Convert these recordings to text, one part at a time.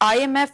IMF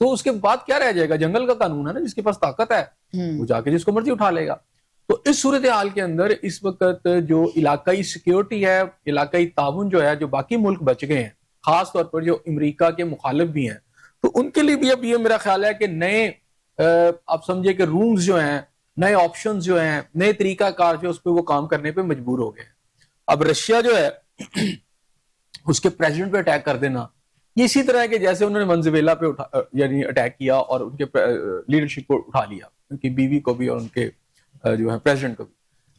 تو اس کے بعد کیا رہ جائے گا؟ جنگل کا قانون ہے نا، جس کے پاس طاقت ہے وہ جا کے جس کو مرضی اٹھا لے گا. تو اس صورتحال کے اندر اس وقت جو علاقائی سیکیورٹی ہے، علاقائی تعاون جو ہے، جو باقی ملک بچ گئے ہیں، خاص طور پر جو امریکہ کے مخالف بھی ہیں، تو ان کے لیے بھی اب یہ میرا خیال ہے کہ نئے آپ سمجھے کہ رومز جو ہیں، نئے آپشنز جو ہیں، نئے طریقہ کار جو اس پہ وہ کام کرنے پہ مجبور ہو گئے ہیں. اب رشیا جو ہے اس کے پریزیڈنٹ پہ اٹیک کر دینا، یہ اسی طرح ہے کہ جیسے انہوں نے ونزویلا پہ یعنی اٹیک کیا اور ان کے لیڈرشپ کو اٹھا لیا، ان کی بیوی کو بھی اور ان کے جو ہے پریزیڈنٹ کو بھی.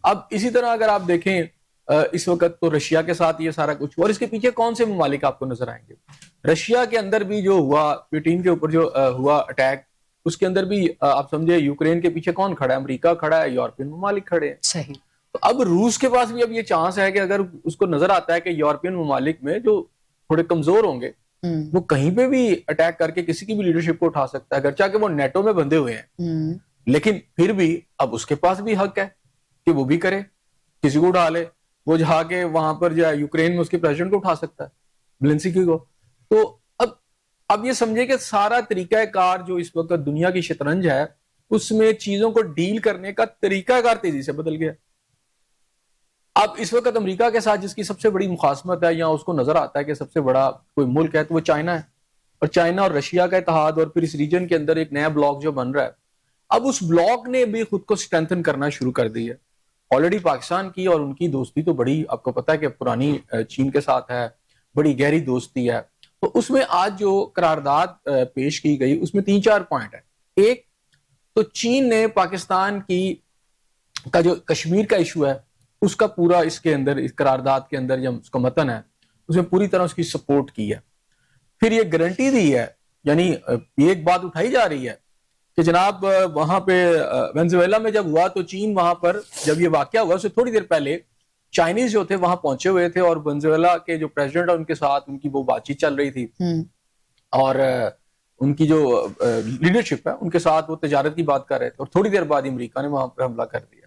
اب اسی طرح اگر آپ دیکھیں اس وقت تو رشیا کے ساتھ یہ سارا کچھ، اور اس کے پیچھے کون سے ممالک آپ کو نظر آئیں گے؟ رشیا کے اندر بھی جو ہوا، پوٹین کے اوپر جو ہوا اٹیک، اس کے اندر بھی آپ سمجھے یوکرین کے پیچھے کون کھڑا ہے؟ امریکہ کھڑا ہے، یورپین ممالک کھڑے ہیں. صحیح. تو اب روس کے پاس بھی اب یہ چانس ہے کہ اگر اس کو نظر آتا ہے کہ یورپین ممالک میں جو تھوڑے کمزور ہوں گے وہ کہیں پہ بھی اٹیک کر کے کسی کی بھی لیڈرشپ کو اٹھا سکتا ہے، اگرچہ کہ وہ نیٹو میں بندھے ہوئے ہیں، لیکن پھر بھی اب اس کے پاس بھی حق ہے کہ وہ بھی کرے، کسی کو اٹھا لے. وہ جا کے وہاں پر جو ہے یوکرین میں اس کے پریزیڈنٹ کو اٹھا سکتا ہے، زیلنسکی کو. تو اب یہ سمجھے کہ سارا طریقہ کار جو اس وقت دنیا کی شطرنج ہے اس میں چیزوں کو ڈیل کرنے کا طریقہ کار تیزی سے بدل گیا. اب اس وقت امریکہ کے ساتھ جس کی سب سے بڑی مخاصمت ہے، یا اس کو نظر آتا ہے کہ سب سے بڑا کوئی ملک ہے، تو وہ چائنا ہے. اور چائنا اور رشیا کا اتحاد، اور پھر اس ریجن کے اندر ایک نیا بلاک جو بن رہا ہے، اب اس بلاک نے بھی خود کو سٹرینتھن کرنا شروع کر دی ہے. آلریڈی پاکستان کی اور ان کی دوستی تو بڑی، آپ کو پتا ہے کہ پرانی چین کے ساتھ ہے، بڑی گہری دوستی ہے. تو اس میں آج جو قرارداد پیش کی گئی اس میں 3-4 پوائنٹ ہیں. ایک تو چین نے پاکستان کا جو کشمیر کا ایشو ہے اس کا پورا اس کے اندر، اس قرارداد کے اندر جو اس کا متن ہے اس میں پوری طرح اس کی سپورٹ کی ہے. پھر یہ گارنٹی دی ہے، یعنی ایک بات اٹھائی جا رہی ہے کہ جناب وہاں پہ وینزویلا میں جب ہوا تو چین وہاں پر جب یہ واقعہ ہوا اس سے تھوڑی دیر پہلے چائنیز جو تھے وہاں پہنچے ہوئے تھے، اور وینزویلا کے جو پریزیڈنٹ ہے ان کے ساتھ ان کی وہ بات چیت چل رہی تھی، اور ان کی جو لیڈرشپ ہے ان کے ساتھ وہ تجارت کی بات کر رہے تھے، اور تھوڑی دیر بعد امریکہ نے وہاں پر حملہ کر دیا.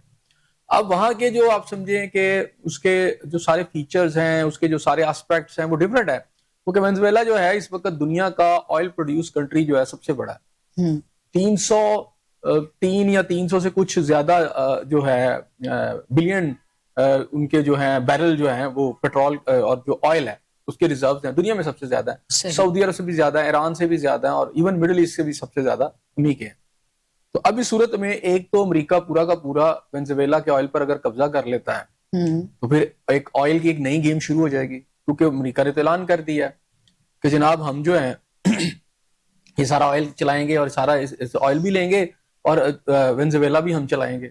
اب وہاں کے جو آپ سمجھیں کہ اس کے جو سارے فیچرز ہیں، اس کے جو سارے اسپیکٹس ہیں وہ ڈیفرنٹ ہے، کیونکہ وینزویلا جو ہے اس وقت دنیا کا آئل پروڈیوس کنٹری جو ہے سب سے بڑا ہے. 303 یا 300 سے کچھ زیادہ جو ہے بلین ان کے جو ہیں بیرل جو ہیں وہ پیٹرول اور جو آئل ہے اس کے ریزروز ہیں دنیا میں سب سے زیادہ ہیں. سعودی عرب سے بھی زیادہ ہے، ایران سے بھی زیادہ ہیں، اور ایون مڈل ایسٹ سے بھی سب سے زیادہ انہی کے ہیں. تو اب اس صورت میں ایک تو امریکہ پورا کا پورا وینزویلا کے آئل پر اگر قبضہ کر لیتا ہے تو پھر ایک آئل کی ایک نئی گیم شروع ہو جائے گی، کیونکہ امریکہ نے اعلان کر دیا ہے کہ جناب ہم جو ہیں یہ سارا آئل چلائیں گے، اور سارا آئل بھی لیں گے، اور وینزویلا بھی ہم چلائیں گے.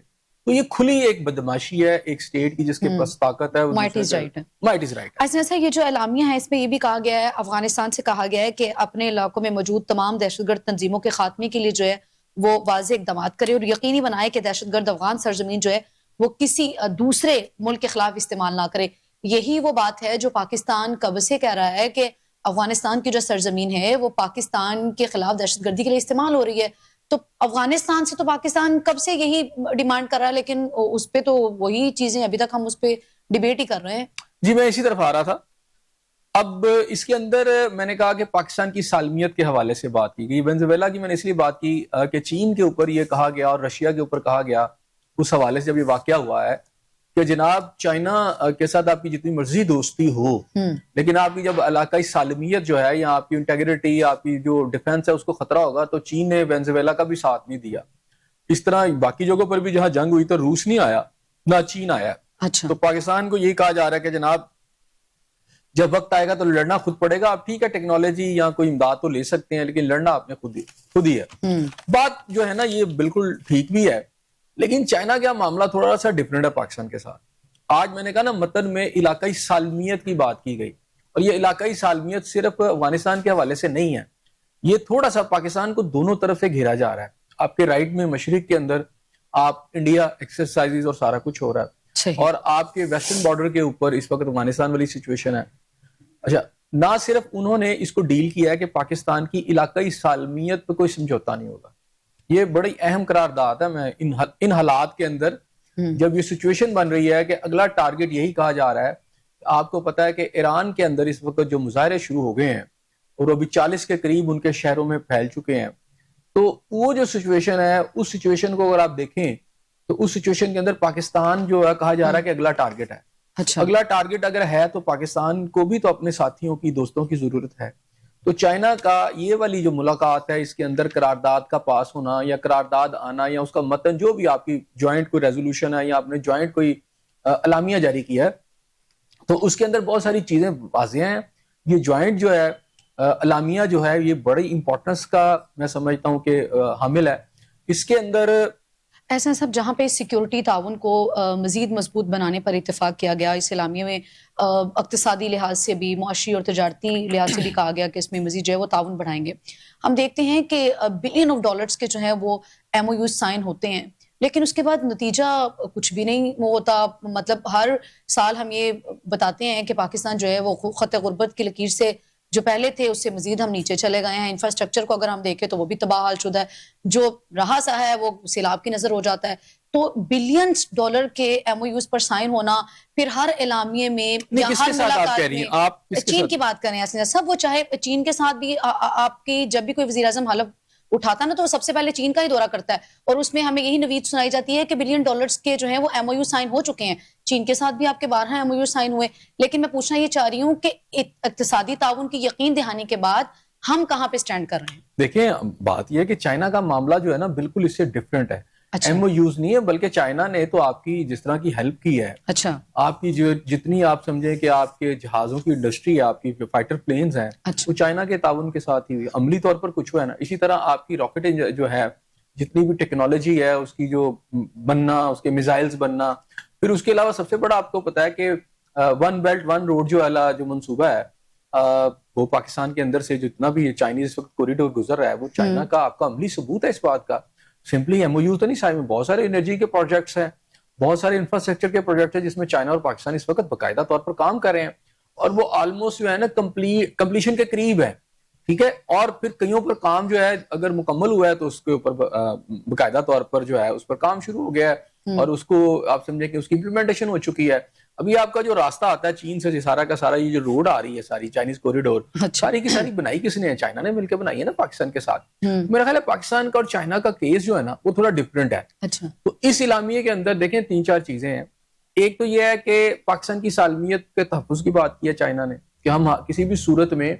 تو یہ کھلی ایک بدماشی ہے ایک سٹیٹ کی جس کے پاس طاقت ہے. Might is right. ایسا یہ جو اعلامیہ ہے اس میں یہ بھی کہا گیا ہے، افغانستان سے کہا گیا ہے کہ اپنے علاقوں میں موجود تمام دہشت گرد تنظیموں کے خاتمے کے لیے جو ہے وہ واضح اقدامات کرے، اور یقینی بنائے کہ دہشت گرد افغان سرزمین جو ہے وہ کسی دوسرے ملک کے خلاف استعمال نہ کرے. یہی وہ بات ہے جو پاکستان کب سے کہہ رہا ہے کہ افغانستان کی جو سرزمین ہے وہ پاکستان کے خلاف دہشت گردی کے لیے استعمال ہو رہی ہے. تو افغانستان سے تو پاکستان کب سے یہی ڈیمانڈ کر رہا ہے، لیکن اس پہ تو وہی چیزیں ابھی تک ہم اس پہ ڈیبیٹ ہی کر رہے ہیں. جی میں اسی طرف آ رہا تھا. اب اس کے اندر میں نے کہا کہ پاکستان کی سالمیت کے حوالے سے بات کی گئی. وینزویلا کی میں نے اس لیے بات کی کہ چین کے اوپر یہ کہا گیا اور رشیا کے اوپر کہا گیا اس حوالے سے جب یہ واقعہ ہوا ہے کہ جناب چائنا کے ساتھ آپ کی جتنی مرضی دوستی ہو لیکن آپ کی جب علاقائی سالمیت جو ہے یا آپ کی انٹیگریٹی، آپ کی جو ڈیفنس ہے اس کو خطرہ ہوگا، تو چین نے وینزویلا کا بھی ساتھ نہیں دیا. اس طرح باقی جگہوں پر بھی جہاں جنگ ہوئی تو روس نہیں آیا نہ چین آیا. تو پاکستان کو یہی کہا جا رہا ہے کہ جناب جب وقت آئے گا تو لڑنا خود پڑے گا. آپ ٹھیک ہے ٹیکنالوجی یا کوئی امداد تو لے سکتے ہیں لیکن لڑنا آپ نے خود ہی ہے. بات جو ہے نا یہ بالکل ٹھیک بھی ہے، لیکن چائنا کا معاملہ تھوڑا سا ڈیفرنٹ ہے پاکستان کے ساتھ. آج میں نے کہا نا متن میں علاقائی سالمیت کی بات کی گئی، اور یہ علاقائی سالمیت صرف افغانستان کے حوالے سے نہیں ہے، یہ تھوڑا سا پاکستان کو دونوں طرف سے گھیرا جا رہا ہے. آپ کے رائٹ میں مشرق کے اندر آپ انڈیا ایکسرسائزز اور سارا کچھ ہو رہا ہے، اور آپ کے ویسٹرن بارڈر کے اوپر اس وقت افغانستان والی سچویشن ہے. اچھا نہ صرف انہوں نے اس کو ڈیل کیا ہے کہ پاکستان کی علاقائی سالمیت پہ کوئی سمجھوتا نہیں ہوگا. یہ بڑی اہم قرارداد ہے. میں ان حالات کے اندر جب یہ سچویشن بن رہی ہے کہ اگلا ٹارگٹ یہی کہا جا رہا ہے، آپ کو پتا ہے کہ ایران کے اندر اس وقت جو مظاہرے شروع ہو گئے ہیں اور ابھی 40 کے قریب ان کے شہروں میں پھیل چکے ہیں. تو وہ جو سچویشن ہے, اس سچویشن کو اگر آپ دیکھیں تو اس سچویشن کے اندر پاکستان جو ہے کہا جا رہا ہے کہ اگلا ٹارگٹ ہے. اچھا اگلا ٹارگٹ اگر ہے تو پاکستان کو بھی تو اپنے ساتھیوں کی, دوستوں کی ضرورت ہے. تو چائنا کا یہ والی جو ملاقات ہے, اس کے اندر قرارداد کا پاس ہونا یا قرارداد آنا یا اس کا متن جو بھی آپ کی جوائنٹ کوئی ریزولوشن ہے یا آپ نے جوائنٹ کوئی اعلامیہ جاری کیا ہے, تو اس کے اندر بہت ساری چیزیں واضح ہیں. یہ جوائنٹ جو ہے اعلامیہ جو ہے یہ بڑی امپورٹنس کا میں سمجھتا ہوں کہ حامل ہے. اس کے اندر ایسا سب جہاں پہ سیکیورٹی تعاون کو مزید مضبوط بنانے پر اتفاق کیا گیا, اس اعلامیہ میں اقتصادی لحاظ سے بھی, معاشی اور تجارتی لحاظ سے بھی کہا گیا کہ اس میں مزید جو ہے وہ تعاون بڑھائیں گے. ہم دیکھتے ہیں کہ بلین آف ڈالرز کے جو ہیں وہ ایم او یوز سائن ہوتے ہیں, لیکن اس کے بعد نتیجہ کچھ بھی نہیں ہوتا. مطلب ہر سال ہم یہ بتاتے ہیں کہ پاکستان جو ہے وہ خط غربت کی لکیر سے جو پہلے تھے اس سے مزید ہم نیچے چلے گئے ہیں. انفراسٹرکچر کو اگر ہم دیکھیں تو وہ بھی تباہ حال شدہ ہے, جو رہا سا ہے وہ سیلاب کی نظر ہو جاتا ہے. تو بلینز ڈالر کے ایم او یوز پر سائن ہونا, پھر ہر اعلامیے میں یا ہر ملاقات میں چین کی بات کریں سب, وہ چاہے چین کے ساتھ بھی آپ کی جب بھی کوئی وزیر اعظم حلف اٹھاتا نا تو وہ سب سے پہلے چین کا ہی دورہ کرتا ہے, اور اس میں ہمیں یہی نوید سنائی جاتی ہے کہ بلین ڈالرز کے جو ہیں وہ ایم او یو سائن ہو چکے ہیں. چین کے ساتھ بھی آپ کے 12 ایم او یو سائن ہوئے, لیکن میں پوچھنا یہ چاہ رہی ہوں کہ اقتصادی تعاون کی یقین دہانی کے بعد ہم کہاں پہ سٹینڈ کر رہے ہیں؟ دیکھیں بات یہ ہے کہ چائنا کا معاملہ جو ہے نا بالکل اس سے ڈیفرنٹ ہے. ایم او یوز نہیں ہے, بلکہ چائنا نے تو آپ کی جس طرح کی ہیلپ کی ہے, اچھا آپ کی جو جتنی آپ سمجھیں کہ آپ کے جہازوں کی انڈسٹری ہے, آپ کی فائٹر پلینز ہیں, وہ چائنا کے تعاون کے ساتھ ہی ہوئی, عملی طور پر کچھ ہوا ہے نا. اسی طرح آپ کی راکٹ جو ہے, جتنی بھی ٹیکنالوجی ہے اس کی جو بننا, اس کے میزائلز بننا, پھر اس کے علاوہ سب سے بڑا آپ کو پتا ہے کہ ون بیلٹ ون روڈ جو والا جو منصوبہ ہے وہ پاکستان کے اندر سے جتنا بھی چائنیز اس وقت کوریڈور گزر رہا ہے وہ چائنا کا آپ کا عملی ثبوت ہے اس بات کا. سمپلی ایم او یو تو نہیں, سائن میں بہت سارے انرجی کے پروجیکٹس ہیں, بہت سارے انفراسٹرکچر کے پروجیکٹ ہیں جس میں چائنا اور پاکستان اس وقت باقاعدہ طور پر کام کر رہے ہیں, اور وہ آلموسٹ جو ہے نا کمپلیشن کے قریب ہے. ٹھیک ہے, اور پھر کئیوں پر کام جو ہے اگر مکمل ہوا ہے تو اس کے اوپر باقاعدہ طور پر جو ہے اس پر کام شروع ہو گیا ہے, اور اس کو آپ سمجھیں کہ اس کی امپلیمنٹیشن ہو چکی ہے. ابھی آپ کا جو راستہ آتا ہے چین سے سارا کا سارا, یہ جو روڈ آ رہی ہے ساری چائنیز کوریڈور, ساری کی ساری بنائی کس نے ہے؟ چائنا نے مل کے بنائی ہے نا پاکستان کے ساتھ. میرا خیال ہے پاکستان کا اور چائنا کا کیس جو ہے نا وہ تھوڑا ڈفرینٹ ہے. تو اس اعلامیے کے اندر دیکھیں 3-4 چیزیں ہیں. ایک تو یہ ہے کہ پاکستان کی سالمیت کے تحفظ کی بات کی ہے چائنا نے, کہ ہم کسی بھی صورت میں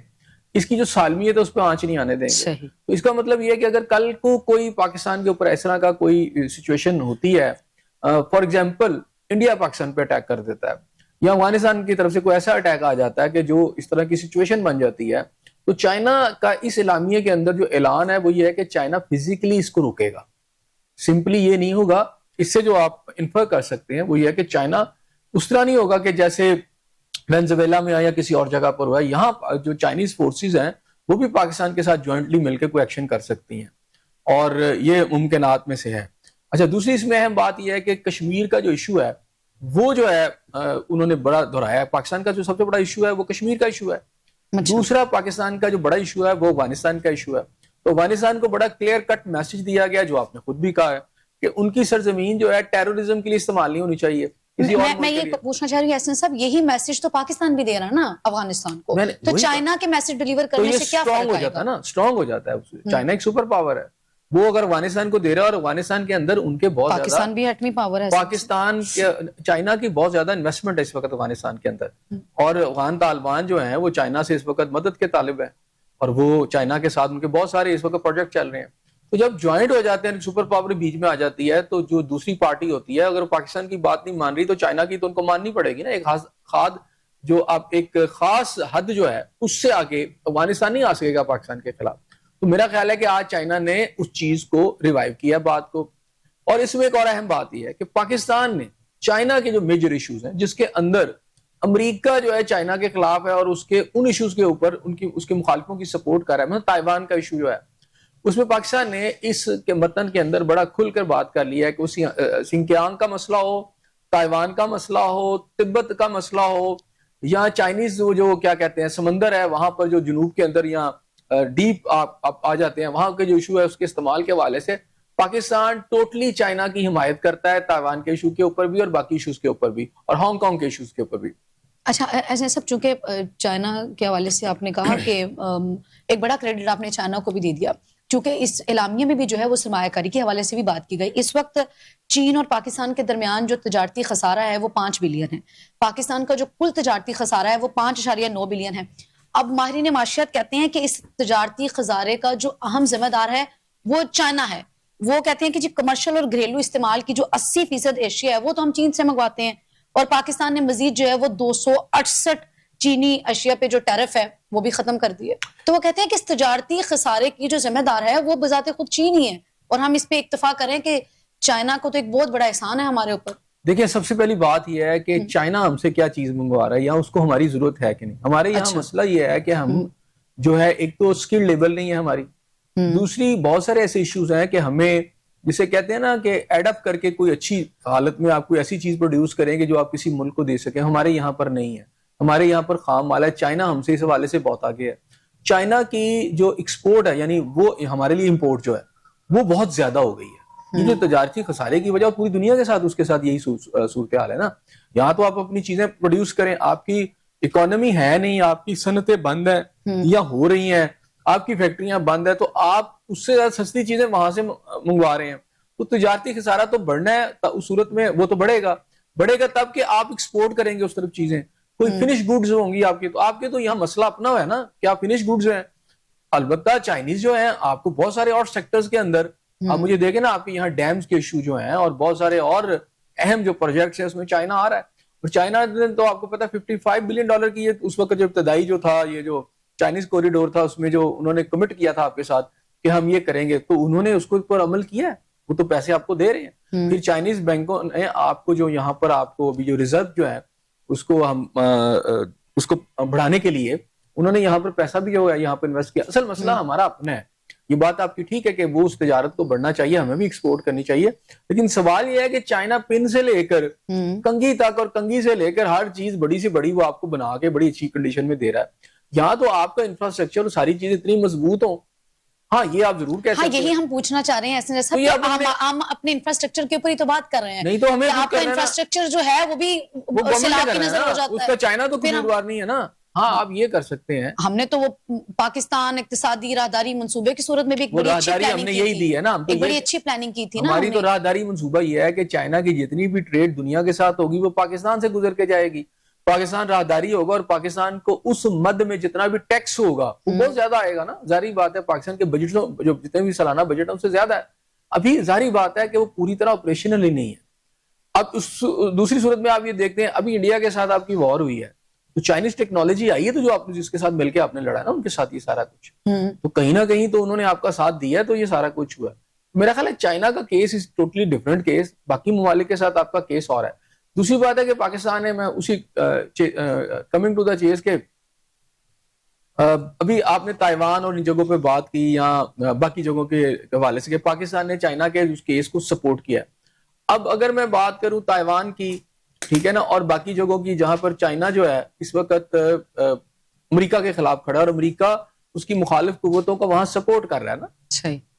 اس کی جو سالمیت ہے اس پہ آنچ نہیں آنے دیں گے. تو اس کا مطلب یہ ہے کہ اگر کل کو کوئی پاکستان کے اوپر اس طرح کا کوئی سچویشن ہوتی ہے, فار ایگزامپل انڈیا پاکستان پہ اٹیک کر دیتا ہے, یا افغانستان کی طرف سے کوئی ایسا اٹیک آ جاتا ہے کہ جو اس طرح کی سچویشن بن جاتی ہے, تو چائنا کا اس اعلامیے کے اندر جو اعلان ہے وہ یہ ہے کہ چائنا فزیکلی اس کو روکے گا. سمپلی یہ نہیں ہوگا, اس سے جو آپ انفر کر سکتے ہیں وہ یہ ہے کہ چائنا اس طرح نہیں ہوگا کہ جیسے وینزویلا میں یا کسی اور جگہ پر ہوا ہے. یہاں جو چائنیز فورسز ہیں وہ بھی پاکستان کے ساتھ جوائنٹلی مل کے کوئی ایکشن کر سکتی ہیں, اور یہ ممکنات میں سے ہے. اچھا, دوسری اس میں اہم بات یہ ہے کہ کشمیر کا جو ایشو ہے وہ جو ہے انہوں نے بڑا دہرایا ہے. پاکستان کا جو سب سے بڑا ایشو ہے وہ کشمیر کا ایشو ہے. دوسرا پاکستان کا جو بڑا ایشو ہے وہ افغانستان کا ایشو ہے. تو افغانستان کو بڑا کلیئر کٹ میسج دیا گیا, جو آپ نے خود بھی کہا ہے کہ ان کی سرزمین جو ہے ٹیررزم کے لیے استعمال نہیں ہونی چاہیے. میں یہ پوچھنا چاہ رہی ہوں حسن صاحب, یہی میسج تو پاکستان بھی دے رہا ہے نا افغانستان کو, تو چائنا کے میسج ڈیلیور کرنے سے کیا فرق آئے گا؟ اسٹرانگ ہو جاتا ہے. چائنا ایک سپر پاور ہے, وہ اگر افغانستان کو دے رہا ہے, اور افغانستان کے اندر ان کے بہت پاکستان بھی ایٹمی پاور ہے, پاکستان چائنا کی بہت زیادہ انویسٹمنٹ ہے اس وقت افغانستان کے اندر, اور افغان طالبان جو ہیں وہ چائنا سے اس وقت مدد کے طالب ہیں, اور وہ چائنا کے ساتھ ان کے بہت سارے اس وقت پروجیکٹ چل رہے ہیں. تو جب جوائنٹ ہو جاتے ہیں, سپر پاور بیچ میں آ جاتی ہے, تو جو دوسری پارٹی ہوتی ہے اگر پاکستان کی بات نہیں مان رہی تو چائنا کی تو ان کو ماننی پڑے گی نا. ایک خاص حد جو ہے اس سے آگے افغانستان نہیں آ سکے گا پاکستان کے خلاف. تو میرا خیال ہے کہ آج چائنا نے اس چیز کو ریوائیو کیا بات کو. اور اس میں ایک اور اہم بات یہ ہے کہ پاکستان نے چائنا کے جو میجر ایشوز ہیں جس کے اندر امریکہ جو ہے چائنا کے خلاف ہے, اور اس کے ان ایشوز کے اوپر اس کے مخالفوں کی سپورٹ کر رہا ہے, مثلا تائیوان کا ایشو جو ہے اس میں پاکستان نے اس کے متن کے اندر بڑا کھل کر بات کر لی ہے کہ سنکیانگ کا مسئلہ ہو, تائیوان کا مسئلہ ہو, تبت کا مسئلہ ہو, یا چائنیز جو کیا کہتے ہیں سمندر ہے وہاں پر جو جنوب کے اندر یا ڈیپ آ جاتے ہیں, وہاں کے جو ایشو ہے اس کے استعمال کے حوالے سے پاکستان ٹوٹلی چائنا کی حمایت کرتا ہے, تائیوان کے ایشو کے اوپر بھی اور باقی ایشوز کے اوپر بھی, اور ہانگ کانگ کے ایشوز کے اوپر بھی. اچھا ایسے سب چونکہ چائنا کے حوالے سے آپ نے کہا کہ ایک بڑا کریڈٹ آپ نے چائنا کو بھی دے دیا، چونکہ اس اعلامیہ میں بھی جو ہے وہ سرمایہ کاری کے حوالے سے بھی بات کی گئی. اس وقت چین اور پاکستان کے درمیان جو تجارتی خسارہ ہے وہ 5 بلین ہے. پاکستان کا جو کل تجارتی خسارہ ہے وہ 5.9 بلین ہے. اب ماہرین معاشیات کہتے ہیں کہ اس تجارتی خسارے کا جو اہم ذمہ دار ہے وہ چائنا ہے. وہ کہتے ہیں کہ جی کمرشل اور گھریلو استعمال کی جو 80% اشیاء ہے وہ تو ہم چین سے منگواتے ہیں، اور پاکستان نے مزید جو ہے وہ 268 چینی اشیاء پہ جو ٹیرف ہے وہ بھی ختم کر دیے. تو وہ کہتے ہیں کہ اس تجارتی خسارے کی جو ذمہ دار ہے وہ بذات خود چین ہی ہے، اور ہم اس پہ اکتفا کریں کہ چائنا کو تو ایک بہت بڑا احسان ہے ہمارے اوپر. دیکھیں سب سے پہلی بات یہ ہے کہ چائنا ہم سے کیا چیز منگوا رہا ہے یا اس کو ہماری ضرورت ہے کہ نہیں. ہمارے یہاں مسئلہ یہ ہے کہ ہم جو ہے ایک تو اسکل لیول نہیں ہے ہماری، دوسری بہت سارے ایسے ایشوز ہیں کہ ہمیں جسے کہتے ہیں نا کہ ایڈ اپ کر کے کوئی اچھی حالت میں آپ کوئی ایسی چیز پروڈیوس کریں گے جو آپ کسی ملک کو دے سکیں. ہمارے یہاں پر نہیں ہے، ہمارے یہاں پر خام مال ہے. چائنا ہم سے اس حوالے سے بہت آگے ہے. چائنا کی جو ایکسپورٹ ہے یعنی وہ ہمارے لیے امپورٹ جو ہے وہ بہت زیادہ ہو گئی ہے. یہ جو تجارتی خسارے کی وجہ پوری دنیا کے ساتھ اس کے ساتھ یہی صورتحال ہے نا. یہاں تو آپ اپنی چیزیں پروڈیوس کریں، آپ کی اکانومی ہے نہیں، آپ کی صنعتیں بند ہیں یا ہو رہی ہیں، آپ کی فیکٹریاں بند ہیں، تو آپ اس سے زیادہ سستی چیزیں وہاں سے منگوا رہے ہیں. تو تجارتی خسارہ تو بڑھنا ہے، اس صورت میں وہ تو بڑھے گا تب کہ آپ ایکسپورٹ کریں گے اس طرف چیزیں. کوئی فنش گوڈز ہوں گی آپ کے تو یہاں مسئلہ اپنا ہے نا کہ آپ فنش گوڈز ہیں. البتہ چائنیز جو ہیں آپ کو بہت سارے اور سیکٹرز کے اندر آپ مجھے دیکھیں نا، آپ کے یہاں ڈیمز کے ایشو جو ہیں اور بہت سارے اور اہم جو پروجیکٹس ہیں اس میں چائنا آ رہا ہے. اور چائنا تو آپ کو پتا $55 بلین کی اس وقت جو ابتدائی جو تھا یہ جو چائنیز کوریڈور تھا اس میں جو انہوں نے کمٹ کیا تھا آپ کے ساتھ کہ ہم یہ کریں گے، تو انہوں نے اس کو پر عمل کیا ہے. وہ تو پیسے آپ کو دے رہے ہیں. پھر چائنیز بینکوں نے آپ کو جو یہاں پر آپ کو ابھی جو ریزرو جو ہے اس کو بڑھانے کے لیے انہوں نے یہاں پر پیسہ بھی جو ہے یہاں پر انویسٹ کیا. اصل مسئلہ ہمارا اپنا ہے. یہ بات آپ کی ٹھیک ہے کہ وہ اس تجارت کو بڑھنا چاہیے، ہمیں بھی ایکسپورٹ کرنی چاہیے، لیکن سوال یہ ہے کہ چائنا پن سے لے کر کنگھی تک اور کنگھی سے لے کر ہر چیز بڑی سے بڑی وہ آپ کو بنا کے بڑی اچھی کنڈیشن میں دے رہا ہے. یہاں تو آپ کا انفراسٹرکچر اور ساری چیزیں اتنی مضبوط ہوں. ہاں یہ آپ ضرور کہہ سکتے ہیں. یہی ہم پوچھنا چاہ رہے ہیں ہم اپنے انفراسٹرکچر کے اوپر ہی تو بات کر رہے ہیں. نہیں تو ہمیں آپ کا انفراسٹرکچر جو ہے وہ بھی سیلاب کی نظر ہو جاتا ہے. اس کا چائنا تو قصوروار نہیں ہے نا. ہاں آپ یہ کر سکتے ہیں. ہم نے تو وہ پاکستان اقتصادی راہداری منصوبے کی صورت میں بھی ایک بڑی اچھی پلاننگ کی تھی. ہماری تو راہداری منصوبہ یہ ہے کہ چائنا کی جتنی بھی ٹریڈ دنیا کے ساتھ ہوگی وہ پاکستان سے گزر کے جائے گی. پاکستان راہداری ہوگا اور پاکستان کو اس مد میں جتنا بھی ٹیکس ہوگا وہ بہت زیادہ آئے گا نا. ظاہری بات ہے پاکستان کے بجٹ جو جتنے بھی سالانہ بجٹ ہے ان سے زیادہ ہے. ابھی ظاہری بات ہے کہ وہ پوری طرح آپریشنل ہی نہیں ہے. اب دوسری صورت میں آپ یہ دیکھتے ہیں ابھی انڈیا کے ساتھ آپ کی وار ہوئی ہے تو چائنیز ٹیکنالوجی آئی ہے تو جو آپ نے جس کے ساتھ مل کے آپ نے لڑا نا ان کے ساتھ یہ سارا کچھ تو کہیں نہ کہیں تو انہوں نے آپ کا ساتھ دیا تو یہ سارا کچھ ہوا. میرا خیال ہے چائنا کا case is totally different case. باقی ممالک کے ساتھ آپ کا کیس اور ہے. دوسری بات ہے کہ پاکستان ہے، میں اسی کمنگ ٹو دا چیز کہ ابھی آپ نے تائیوان اور ان جگہوں پہ بات کی یا باقی جگہوں کے حوالے سے کہ پاکستان نے چائنا کے اس کیس کو سپورٹ کیا. اب اگر میں بات کروں تائیوان کی، ٹھیک ہے نا، اور باقی جگہوں کی جہاں پر چائنا جو ہے اس وقت امریکہ کے خلاف کھڑا اور امریکہ اس کی مخالف قوتوں کو وہاں سپورٹ کر رہا ہے نا،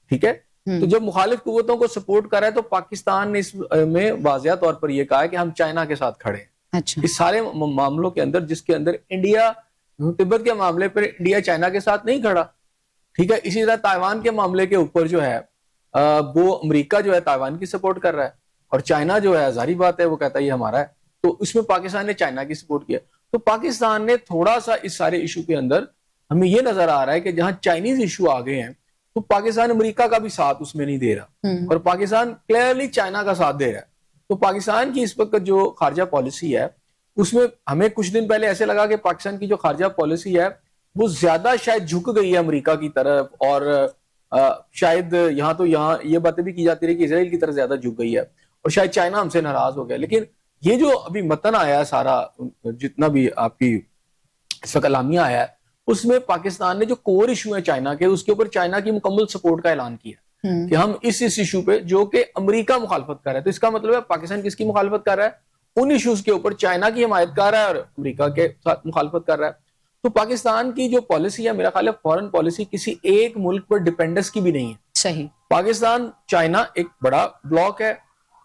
ٹھیک ہے. تو جب مخالف قوتوں کو سپورٹ کر رہا ہے تو پاکستان نے اس میں واضح طور پر یہ کہا ہے کہ ہم چائنا کے ساتھ کھڑے ہیں اس سارے معاملوں کے اندر، جس کے اندر انڈیا تبت کے معاملے پر انڈیا چائنا کے ساتھ نہیں کھڑا، ٹھیک ہے. اسی طرح تائیوان کے معاملے کے اوپر جو ہے وہ امریکہ جو ہے تائیوان کی سپورٹ کر رہا ہے اور چائنا جو ہے ظاہری بات ہے وہ کہتا ہے یہ ہمارا ہے. تو اس میں پاکستان نے چائنا کی سپورٹ کیا. تو پاکستان نے تھوڑا سا اس سارے ایشو کے اندر ہمیں یہ نظر آ رہا ہے کہ جہاں چائنیز ایشو آ گئے ہیں تو پاکستان امریکہ کا بھی ساتھ اس میں نہیں دے رہا اور پاکستان کلیئرلی چائنا کا ساتھ دے رہا ہے. تو پاکستان کی اس وقت جو خارجہ پالیسی ہے اس میں ہمیں کچھ دن پہلے ایسے لگا کہ پاکستان کی جو خارجہ پالیسی ہے وہ زیادہ شاید جھک گئی ہے امریکہ کی طرف، اور شاید یہاں یہ باتیں بھی کی جاتی رہی کہ اسرائیل کی طرف زیادہ جھک گئی ہے اور شاید چائنا ہم سے ناراض ہو گیا. لیکن یہ جو ابھی متن آیا ہے سارا جتنا بھی آپ کی اس وقت اعلامیہ آیا ہے اس میں پاکستان نے جو کور ایشو ہے چائنا کے اس کے اوپر چائنا کی مکمل سپورٹ کا اعلان کیا کہ ہم اس ایشو پہ جو کہ امریکہ مخالفت کر رہا ہے. تو اس کا مطلب ہے پاکستان کس کی مخالفت کر رہا ہے؟ ان ایشوز کے اوپر چائنا کی حمایت کر رہا ہے اور امریکہ کے ساتھ مخالفت کر رہا ہے. تو پاکستان کی جو پالیسی ہے میرا خیال ہے فورن پالیسی کسی ایک ملک پر ڈیپینڈنس کی بھی نہیں ہے. صحیح. پاکستان چائنا ایک بڑا بلاک ہے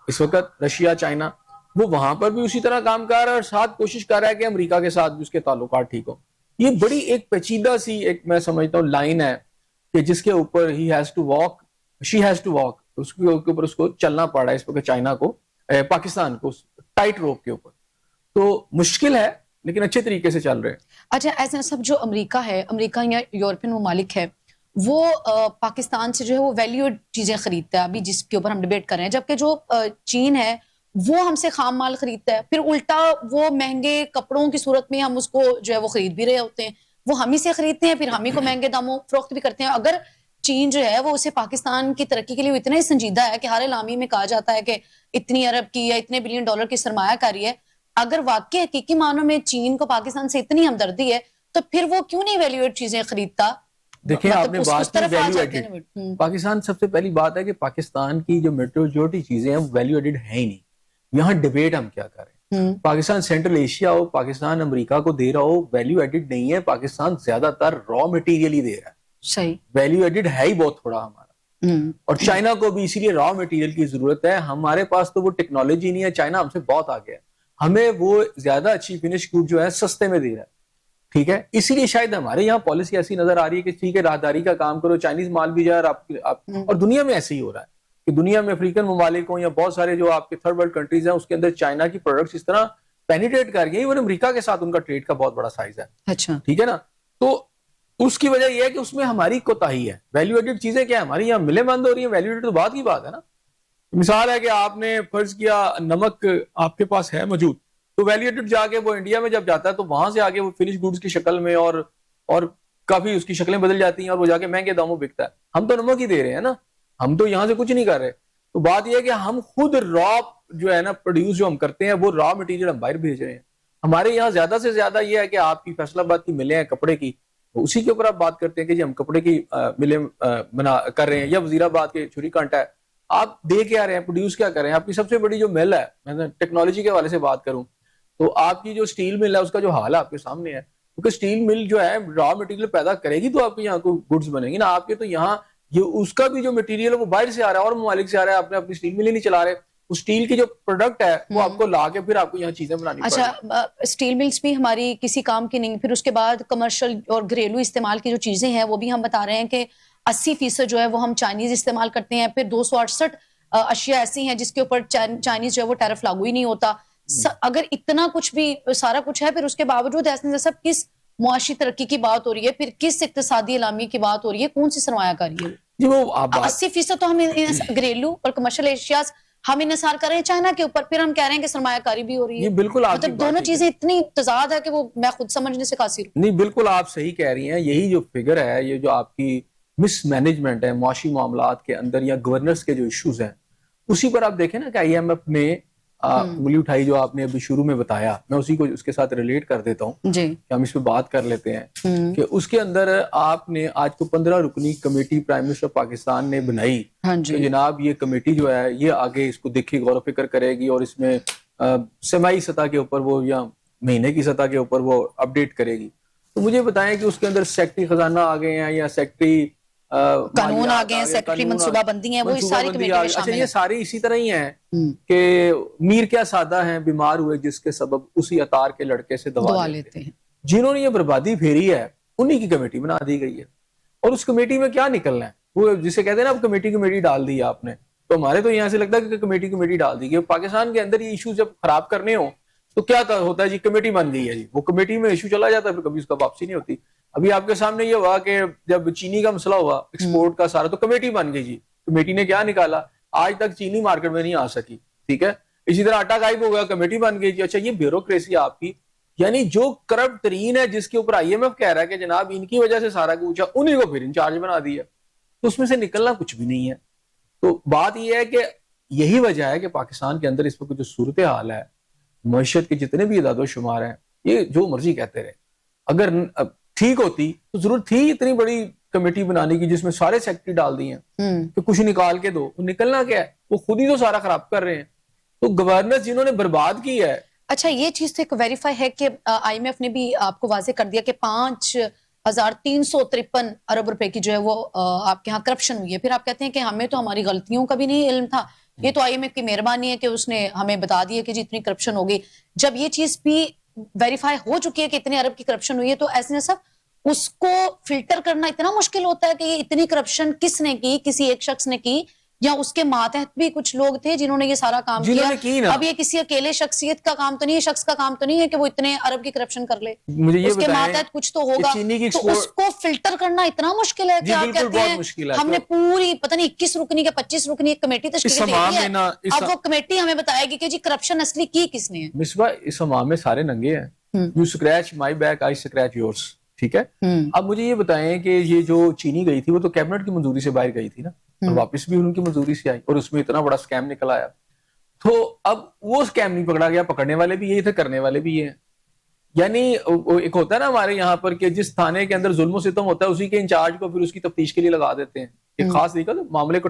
اس وقت، رشیا چائنا. وہ وہاں پر بھی اسی طرح کام کر رہا ہے اور ساتھ کوشش کر رہا ہے کہ امریکہ کے ساتھ بھی اس کے تعلقات ٹھیک ہوں. یہ بڑی ایک پیچیدہ سی ایک میں سمجھتا ہوں لائن ہے کہ جس کے اوپر he has to walk she has to walk, اس کے اوپر اس کو چلنا پڑا ہے اس وقت چائنا کو, پاکستان کو ٹائٹ روپ کے اوپر. تو مشکل ہے لیکن اچھے طریقے سے چل رہے ہیں. اچھا ایسا سب جو امریکہ ہے, امریکہ یا یورپین ممالک ہے, وہ پاکستان سے جو ہے وہ ویلیو چیزیں خریدتا ہے ابھی جس کے اوپر ہم ڈیبیٹ کر رہے ہیں, جبکہ جو چین ہے وہ ہم سے خام مال خریدتا ہے, پھر الٹا وہ مہنگے کپڑوں کی صورت میں ہم اس کو جو ہے وہ خرید بھی رہے ہوتے ہیں, وہ ہم ہی سے خریدتے ہیں, پھر ہم ہی کو مہنگے داموں فروخت بھی کرتے ہیں. اگر چین جو ہے وہ اسے پاکستان کی ترقی کے لیے اتنا ہی سنجیدہ ہے کہ ہر اعلامی میں کہا جاتا ہے کہ اتنی ارب کی یا اتنے بلین ڈالر کی سرمایہ کاری ہے, اگر واقعی حقیقی معنوں میں چین کو پاکستان سے اتنی ہمدردی ہے تو پھر وہ کیوں نہیں ویلیویٹ چیزیں خریدتا؟ دیکھیں آپ نے بات کی ویلیو ایڈڈ, پاکستان سب سے پہلی بات ہے کہ پاکستان کی جو میجورٹی چیزیں ہیں ویلیو ایڈڈ ہے ہی نہیں. یہاں ڈیبیٹ ہم کیا کریں, پاکستان سینٹرل ایشیا ہو, پاکستان امریکہ کو دے رہا ہو, ویلیو ایڈڈ نہیں ہے. پاکستان زیادہ تر را مٹیریل ہی دے رہا ہے, صحیح ویلیو ایڈڈ ہے ہی بہت تھوڑا ہمارا. اور چائنا کو بھی اسی لیے را مٹیریل کی ضرورت ہے. ہمارے پاس تو وہ ٹیکنالوجی نہیں ہے, چائنا ہم سے بہت آگے ہے, ہمیں وہ زیادہ اچھی فنش گڈ جو ہے سستے میں دے رہا ہے. ٹھیک ہے, اسی لیے شاید ہمارے یہاں پالیسی ایسی نظر آ رہی ہے کہ ٹھیک ہے راہداری کا کام کرو, چائنیز مال بھی جائے, اور دنیا میں ایسے ہی ہو رہا ہے کہ دنیا میں افریقن ممالک ہوں یا بہت سارے جو آپ کے تھرڈ ورلڈ کنٹریز ہیں اس کے اندر چائنا کی پروڈکٹس اس طرح پینیٹریٹ کر گئی, ایون امریکہ کے ساتھ ان کا ٹریڈ کا بہت بڑا سائز ہے. اچھا ٹھیک ہے نا, تو اس کی وجہ یہ ہے کہ اس میں ہماری کوتاہی ہے. ویلیو ایڈڈ چیزیں کیا ہے, ہماری یہاں ملیں بند ہو رہی ہیں. ویلیو ایڈڈ تو بات کی بات ہے نا. مثال ہے کہ آپ نے فرض کیا نمک آپ کے پاس ہے موجود, تو ویلیو ایڈڈ جا کے وہ انڈیا میں جب جاتا ہے تو وہاں سے آگے وہ فنش گڈز کی شکل میں اور کافی اس کی شکلیں بدل جاتی ہیں اور وہ جا کے مہنگے داموں بکتا ہے. ہم تو نمک ہی دے رہے ہیں نا, ہم تو یہاں سے کچھ نہیں کر رہے. تو بات یہ ہے کہ ہم خود را جو ہے نا پروڈیوس جو ہم کرتے ہیں وہ را مٹیریل ہم باہر بھیج رہے ہیں. ہمارے یہاں زیادہ سے زیادہ یہ ہے کہ آپ کی فیصل آباد کی ملیں ہیں کپڑے کی, اسی کے اوپر آپ بات کرتے ہیں کہ جی ہم کپڑے کی ملیں بنا کر رہے ہیں, یا وزیر آباد کے چھری کانٹا ہے, آپ دے کے آ رہے ہیں, پروڈیوس کیا کر رہے ہیں. آپ کی سب سے بڑی جو مل ہے, میں ٹیکنالوجی کے حوالے سے بات کروں تو آپ کی جو سٹیل مل ہے اس کا جو حال ہے آپ کے سامنے ہے, کیونکہ سٹیل مل جو ہے را مٹیریل پیدا کرے گی تو آپ کے یہاں کو گڈز بنے گی نا. آپ کے تو یہاں یہ اس کا بھی جو مٹیریل ہے وہ باہر سے آ رہا ہے اور ممالک سے آ رہا ہے, آپ نے اپنی سٹیل مل ہی نہیں چلا رہے. اس سٹیل کی جو پروڈکٹ ہے وہ آپ کو لا کے پھر آپ کو یہاں چیزیں بنانی پڑیں. اچھا سٹیل ملز بھی ہماری کسی کام کی نہیں, پھر اس کے بعد کمرشل اور گھریلو استعمال کی جو چیزیں ہیں وہ بھی ہم بتا رہے ہیں کہ 80% جو ہے وہ ہم چائنیز استعمال کرتے ہیں. پھر 268 اشیاء ایسی ہیں جس کے اوپر چائنیز جو ہے وہ ٹیرف لاگو ہی نہیں ہوتا. اگر اتنا کچھ بھی سارا کچھ ہے, پھر اس کے باوجود ایسے سب کس معاشی ترقی کی بات ہو رہی ہے, پھر کس اقتصادی اعلامی کی بات ہو رہی ہے, کون سی سرمایہ کاری ہے؟ جی وہ 80% تو ہمیں گھریلو اور کمرشل ایشیاء ہم انحصار کر رہے ہیں چائنا کے اوپر, پھر ہم کہہ رہے ہیں کہ سرمایہ کاری بھی ہو رہی ہے. بالکل مطلب دونوں چیزیں اتنی تضاد ہے کہ وہ میں خود سمجھنے سے قاصر ہوں. نہیں بالکل آپ صحیح کہہ رہی ہیں. یہی جو فگر ہے, یہ جو آپ کی مس مینجمنٹ ہے معاشی معاملات کے اندر یا گورننس کے جو ایشوز ہیں, اسی پر آپ دیکھیں نا کہ آئی ایم ایف نے انگلی اٹھائی جو آپ نے ابھی شروع میں بتایا, میں اسی کو اس کے ساتھ ریلیٹ کر دیتا ہوں جی کہ ہم اس پہ بات کر لیتے ہیں کہ اس کے اندر آپ نے آج کو 15 رکنی کمیٹی پرائم منسٹر پاکستان نے بنائی کہ جناب یہ کمیٹی جو ہے یہ آگے اس کو دیکھے غور و فکر کرے گی اور اس میں سمائی سطح کے اوپر وہ یا مہینے کی سطح کے اوپر وہ اپڈیٹ کرے گی. تو مجھے بتائیں کہ اس کے اندر سیکٹری خزانہ آ گئے ہیں یا سیکٹری قانون آ گئے ہیں, سیکٹری منصوبہ بندی ہیں, وہ ساری کمیٹی میں شامل ہیں. یہ سارے اسی طرح ہی ہیں کہ میر کیا سادہ ہیں بیمار ہوئے جس کے سبب اسی عطار کے لڑکے سے دوا لیتے ہیں. جنہوں نے یہ بربادی پھیری ہے انہی کی کمیٹی بنا دی گئی ہے. اور اس کمیٹی میں کیا نکلنا ہے, وہ جسے کہتے ہیں نا اب کمیٹی ڈال دی آپ نے, تو ہمارے تو یہاں سے لگتا ہے کہ کمیٹی ڈال دی گئی. پاکستان کے اندر یہ ایشو جب خراب کرنے ہوں تو کیا ہوتا ہے, جی کمیٹی بن گئی ہے, جی وہ کمیٹی میں ایشو چلا جاتا ہے, پھر کبھی اس کا واپسی نہیں ہوتی. ابھی آپ کے سامنے یہ ہوا کہ جب چینی کا مسئلہ ہوا ایکسپورٹ کا سارا, تو کمیٹی بن گئی. جی کمیٹی نے کیا نکالا, آج تک چینی مارکیٹ میں نہیں آ سکی. ٹھیک ہے, اسی طرح آٹا غائب ہو گیا, کمیٹی بن گئی. جی اچھا یہ بیوروکریسی آپ کی, یعنی جو کرپٹ ترین ہے جس کے اوپر آئی ایم ایف کہہ رہا ہے کہ جناب ان کی وجہ سے سارا کچھ, انہیں کو پھر انچارج بنا دیا, تو اس میں سے نکلنا کچھ بھی نہیں ہے. تو بات یہ ہے کہ یہی وجہ ہے کہ پاکستان کے اندر اس وقت جو صورتحال ہے, معیشت کے جتنے بھی اعداد و شمار ہیں, یہ جو مرضی کہتے رہے, اگر ٹھیک ہوتی تو ضرورت تھی اتنی بڑی کمیٹی بنانے کی جس میں سارے سیکٹری ڈال دی ہیں کہ کچھ نکال کے دو. نکلنا کیا ہے, وہ خود ہی تو سارا خراب کر رہے ہیں. تو گورننس جنہوں نے برباد کی ہے. اچھا یہ چیز تو ایک ویریفائی ہے کہ آئی ایم ایف نے بھی آپ کو واضح کر دیا کہ 5,353 ارب روپے کی جو ہے وہ آپ کے ہاں کرپشن ہوئی ہے. پھر آپ کہتے ہیں کہ ہمیں تو ہماری غلطیوں کا بھی نہیں علم تھا, یہ تو آئی ایم ایف کی مہربانی ہے کہ اس نے ہمیں بتا دیا کہ جی اتنی کرپشن ہوگی. جب یہ چیز بھی ویریفائی ہو چکی ہے کہ اتنے ارب کی کرپشن ہوئی ہے تو ایسے سب اس کو فلٹر کرنا اتنا مشکل ہوتا ہے کہ یہ اتنی کرپشن کس نے کی, کسی ایک شخص نے کی یا اس کے ماتحت بھی کچھ لوگ تھے جنہوں نے یہ سارا کام کیا. اب یہ کسی اکیلے شخصیت کا کام تو نہیں ہے, شخص کا کام تو نہیں ہے کہ وہ اتنے ارب کی کرپشن کر لے. اس کے ماتحت کچھ تو ہوگا, تو اس کو فلٹر کرنا اتنا مشکل ہے کہ آپ کہتے ہیں ہم نے پوری پتہ نہیں 21 رکنی کا 25 رکنی ایک کمیٹی تشکیل دے دی ہے, اب وہ کمیٹی ہمیں بتائے گی کہ جی کرپشن اصلی کی کس نے ہے. مصباح اس عوام میں سارے ننگے ہیں, you scratch my back I scratch yours, ٹھیک ہے. اب مجھے یہ بتائیں کہ یہ جو چینی گئی تھی وہ تو کیبنٹ کی منظوری سے باہر گئی تھی نا, اور واپس بھی ان کی منظوری سے آئی, اور اس میں اتنا بڑا سکیم نکل آیا. تو اب وہ سکیم نہیں پکڑا گیا, پکڑنے والے بھی یہی تھے, کرنے والے بھی یہ ہیں. یعنی ایک ہوتا ہے نا ہمارے یہاں پر کہ جس تھانے کے اندر ظلم و ستم ہوتا ہے اسی کے انچارج کو پھر اس کی تفتیش کے لیے لگا دیتے ہیں, ایک خاص طریقہ معاملے کو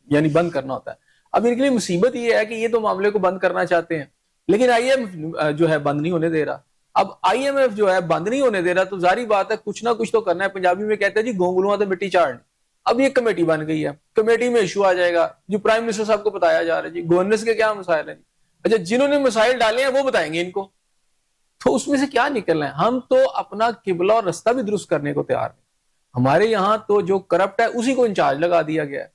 یعنی بند کرنا ہوتا ہے. اب ان کے لیے مصیبت یہ ہے کہ یہ تو معاملے کو بند کرنا چاہتے ہیں, لیکن آئی ایم ایف جو ہے بند نہیں ہونے دے رہا. اب آئی ایم ایف جو ہے بند نہیں ہونے دے رہا تو ظاہری بات ہے کچھ نہ کچھ تو کرنا ہے. پنجابی میں کہتے ہیں جی گونگلواں تو مٹی چاڑنی. اب یہ کمیٹی بن گئی ہے, کمیٹی میں ایشو آ جائے گا, جو پرائم منسٹر صاحب کو بتایا جا رہا ہے جی گورننس کے کیا مسائل ہیں. اچھا جنہوں نے مسائل ڈالے ہیں وہ بتائیں گے ان کو, تو اس میں سے کیا نکلنا ہے. ہم تو اپنا قبلہ اور رستہ بھی درست کرنے کو تیار ہیں. ہمارے یہاں تو جو کرپٹ ہے اسی کو انچارج لگا دیا گیا ہے.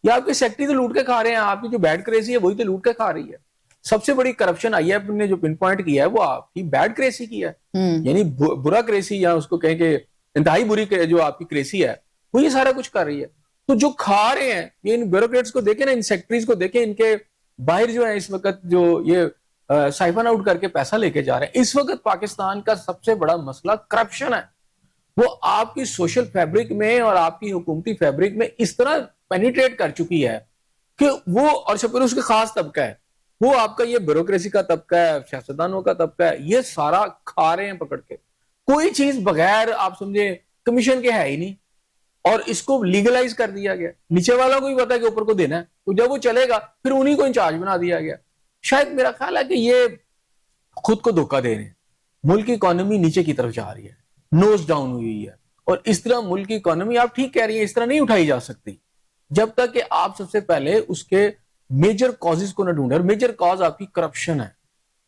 یا آپ کے سیکٹری تو لوٹ کے کھا رہے ہیں, آپ کی جو بیڈ کریسی ہے وہی تو لوٹ کے کھا رہی ہے. سب سے بڑی کرپشن آئی ایف نے جو پن پوائنٹ کیا ہے وہ آپ کی بیڈ کریسی کی ہے, یعنی برا کریسی, یا اس کو کہیں کہ انتہائی بری جو آپ کی کریسی ہے وہ یہ سارا کچھ کر رہی ہے. تو جو کھا رہے ہیں یہ ان بیوروکریٹس کو دیکھیں نا, ان سیکٹریز کو دیکھیں, ان کے باہر جو ہے اس وقت جو یہ سائفن آؤٹ کر کے پیسہ لے کے جا رہے ہیں. اس وقت پاکستان کا سب سے بڑا مسئلہ کرپشن ہے. وہ آپ کی سوشل فیبرک میں اور آپ کی حکومتی فیبرک میں اس طرح پینیٹریٹ کر چکی ہے کہ وہ, اور پھر اس کے خاص طبقہ ہے وہ آپ کا یہ بیوروکریسی کا طبقہ ہے, سیاستدانوں کا طبقہ ہے, یہ سارا کھا رہے ہیں پکڑ کے. کوئی چیز بغیر آپ سمجھے کمیشن کے ہے ہی نہیں, اور اس کو لیگلائز کر دیا گیا. نیچے والا کو بھی پتا ہے کہ اوپر کو دینا ہے, تو جب وہ چلے گا پھر انہی کو انچارج بنا دیا گیا. شاید میرا خیال ہے کہ یہ خود کو دھوکہ دے رہے ہیں. ملک کی اکانومی نیچے کی طرف جا رہی ہے, نوز ڈاؤن ہوئی ہے, اور اس طرح ملک کی اکانومی آپ ٹھیک کہہ رہی ہیں اس طرح نہیں اٹھائی جا سکتی جب تک کہ آپ سب سے پہلے اس کے میجر کازز کو نہ ڈھونڈیں. اور میجر کاز آپ کی کرپشن ہے,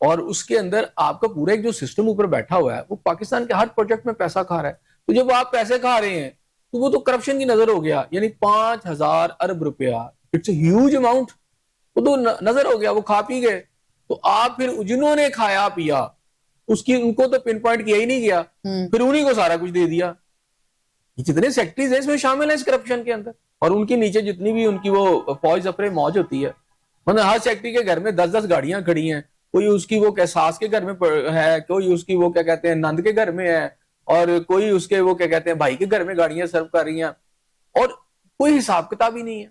اور اس کے اندر آپ کا پورا ایک جو سسٹم اوپر بیٹھا ہوا ہے وہ پاکستان کے ہر پروجیکٹ میں پیسہ کھا رہا ہے. تو جب آپ پیسے کھا رہے ہیں تو وہ تو کرپشن کی نظر ہو گیا, یعنی 5000 ارب روپیہ, اٹس اے ہیوج اماؤنٹ, وہ تو نظر ہو گیا, وہ کھا پی گئے. تو آپ پھر جنہوں نے کھایا پیا اس کی ان کو تو پن پوائنٹ کیا ہی نہیں گیا, پھر انہی کو سارا کچھ دے دیا. یہ جتنے سیکٹریز ہیں اس میں شامل ہیں اس کرپشن کے اندر, اور ان کے نیچے جتنی بھی ان کی وہ فوج ظفر موج ہوتی ہے. مطلب ہر سیکٹری کے گھر میں 10-10 گاڑیاں کھڑی ہیں, کوئی اس کی وہ ساس کے گھر میں ہے, کوئی اس کی وہ کیا کہتے ہیں نند کے گھر میں ہے, اور کوئی اس کے وہ کیا کہتے ہیں بھائی کے گھر میں گاڑیاں سرو کر رہی ہیں, اور کوئی حساب کتاب ہی نہیں ہے.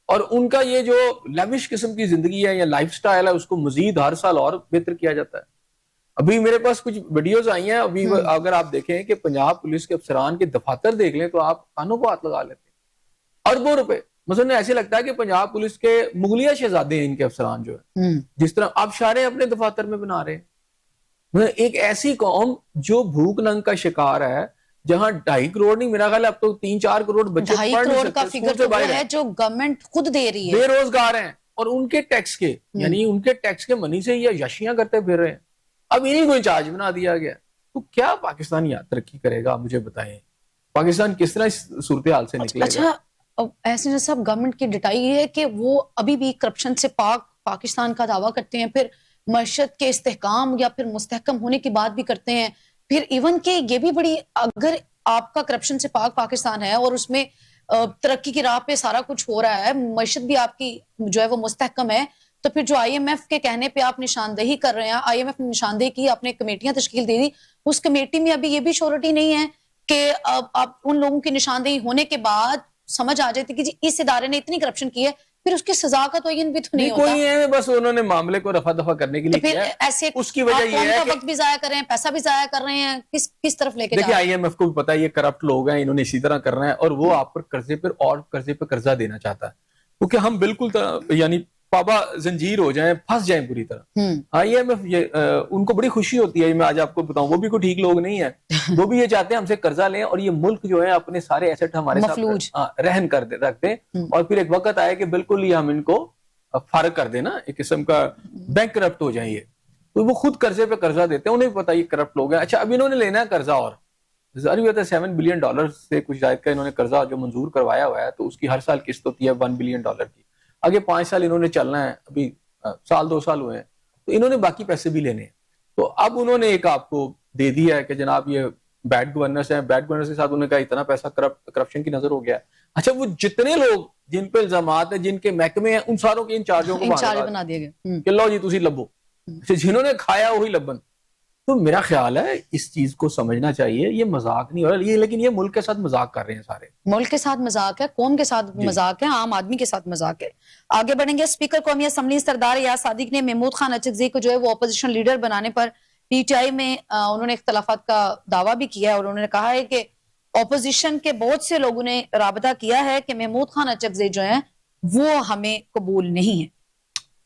اور ان کا یہ جو لیوش قسم کی زندگی ہے یا لائف سٹائل ہے اس کو مزید ہر سال اور بہتر کیا جاتا ہے. ابھی میرے پاس کچھ ویڈیوز آئی ہیں, ابھی اگر آپ دیکھیں کہ پنجاب پولیس کے افسران کے دفاتر دیکھ لیں تو آپ کانوں کو ہاتھ لگا لیتے ہیں. اربوں روپے, مثلا ایسے لگتا ہے کہ پنجاب پولیس کے مغلیہ شہزادے ہیں ان کے افسران جو ہے, جس طرح آپ شارے اپنے دفاتر میں بنا رہے ہیں. ایک ایسی قوم جو بھوک ننگ کا شکار ہے, جہاں 2.5 کروڑ نہیں, میرا خیال اب تو 3-4 کروڑ بچے 2.5 کروڑ کا فگر تو وہ ہے جو گورنمنٹ خود دے رہی ہے, بے روزگار ہیں, اور ان کے ٹیکس کے یعنی ان کے ٹیکس کے منی سے یہ یشیاں کرتے پھر رہے ہیں. اب انہی کو انچارج بنا دیا گیا. تو کیا پاکستان یہاں ترقی کرے گا؟ مجھے بتائیں پاکستان کس طرح اس صورتحال سے نکلے گا؟ اچھا ایسے صاحب گورنمنٹ کی ڈٹائی یہ ہے کہ وہ ابھی بھی کرپشن سے پاک پاکستان کا دعویٰ کرتے ہیں, پھر معیشت کے استحکام یا پھر مستحکم ہونے کی بات بھی کرتے ہیں, پھر ایون کہ یہ بھی بڑی, اگر آپ کا کرپشن سے پاک پاکستان ہے اور اس میں ترقی کی راہ پہ سارا کچھ ہو رہا ہے, معیشت بھی آپ کی جو ہے وہ مستحکم ہے, تو پھر جو آئی ایم ایف کے کہنے پہ آپ نشاندہی کر رہے ہیں, آئی ایم ایف نے نشاندہی کی, آپ نے کمیٹیاں تشکیل دے دی, اس کمیٹی میں ابھی یہ بھی شورٹی نہیں ہے کہ آپ ان لوگوں کی نشاندہی ہونے کے بعد سمجھ آ جاتی کہ جی اس ادارے نے اتنی کرپشن کی ہے, پھر اس کی سزا کا تعین بھی تو نہیں ہوتا. کوئی ہے, بس انہوں نے معاملے کو رفع دفع کرنے کے لیے کیا ہے. ایسے اس کی وجہ یہ ہے کہ وقت بھی ضائع کر رہے ہیں, پیسہ بھی ضائع کر رہے ہیں, کس طرف لے کے جا رہے ہیں. دیکھیں آئی ایم ایف کو بھی پتا ہے یہ کرپٹ لوگ ہیں, انہوں نے اسی طرح کرنا ہے, اور وہ آپ پر قرضے پر اور قرضے پہ قرضہ دینا چاہتا ہے, کیونکہ ہم بالکل یعنی پابا زنجیر ہو جائیں, پھنس جائیں پوری طرح. آئی ایم ایف ان کو بڑی خوشی ہوتی ہے, میں آج آپ کو بتاؤں, وہ بھی کوئی ٹھیک لوگ نہیں ہیں, وہ بھی یہ چاہتے ہیں ہم سے قرضہ لیں اور یہ ملک جو ہے اپنے سارے ایسٹ ہمارے ساتھ رہن کر رکھ دیں, اور پھر ایک وقت آئے کہ بالکل ہی ہم ان کو فارغ کر دے نا, ایک قسم کا بینک کرپٹ ہو جائیں یہ, تو وہ خود قرضے پہ قرضہ دیتے ہیں, انہیں بھی پتا یہ کرپٹ لوگ ہیں. اچھا اب انہوں نے لینا ہے قرضہ, اور ظاہر ہوتا ہے $7 بلین سے کچھ زائد کا انہوں نے قرضہ جو منظور کروایا ہوا ہے, تو اس کی ہر سال قسط ہوتی ہے $1 بلین کی. آگے 5 سال انہوں نے چلنا ہے, ابھی سال 2 سال ہوئے ہیں, تو انہوں نے باقی پیسے بھی لینے ہیں. تو اب انہوں نے ایک آپ کو دے دیا ہے کہ جناب یہ بیڈ گورننس ہے, بیڈ گورننس کے ساتھ انہوں نے کہا اتنا پیسہ کرپشن کی نظر ہو گیا ہے. اچھا وہ جتنے لوگ جن پہ الزامات ہیں, جن کے محکمے ہیں, ان ساروں کے انچارجوں کو بنا دیا گیا کہ لو جی تسی لبو, جنہوں نے کھایا وہی لبن. تو میرا خیال ہے اس چیز کو سمجھنا چاہیے, یہ مذاق نہیں ہو رہا, لیکن یہ ملک کے ساتھ مذاق کر رہے ہیں سارے. ملک کے ساتھ مذاق ہے, قوم کے ساتھ مذاق ہے, عام آدمی کے ساتھ مذاق ہے. آگے بڑھیں گے. اسپیکر قومی اسمبلی سردار ایاز صادق نے محمود خان اچکزئی کو جو ہے وہ اپوزیشن لیڈر بنانے پر پی ٹی آئی میں انہوں نے اختلافات کا دعویٰ بھی کیا ہے, اور انہوں نے کہا ہے کہ اپوزیشن کے بہت سے لوگوں نے رابطہ کیا ہے کہ محمود خان اچکزئی جو ہیں وہ ہمیں قبول نہیں ہے.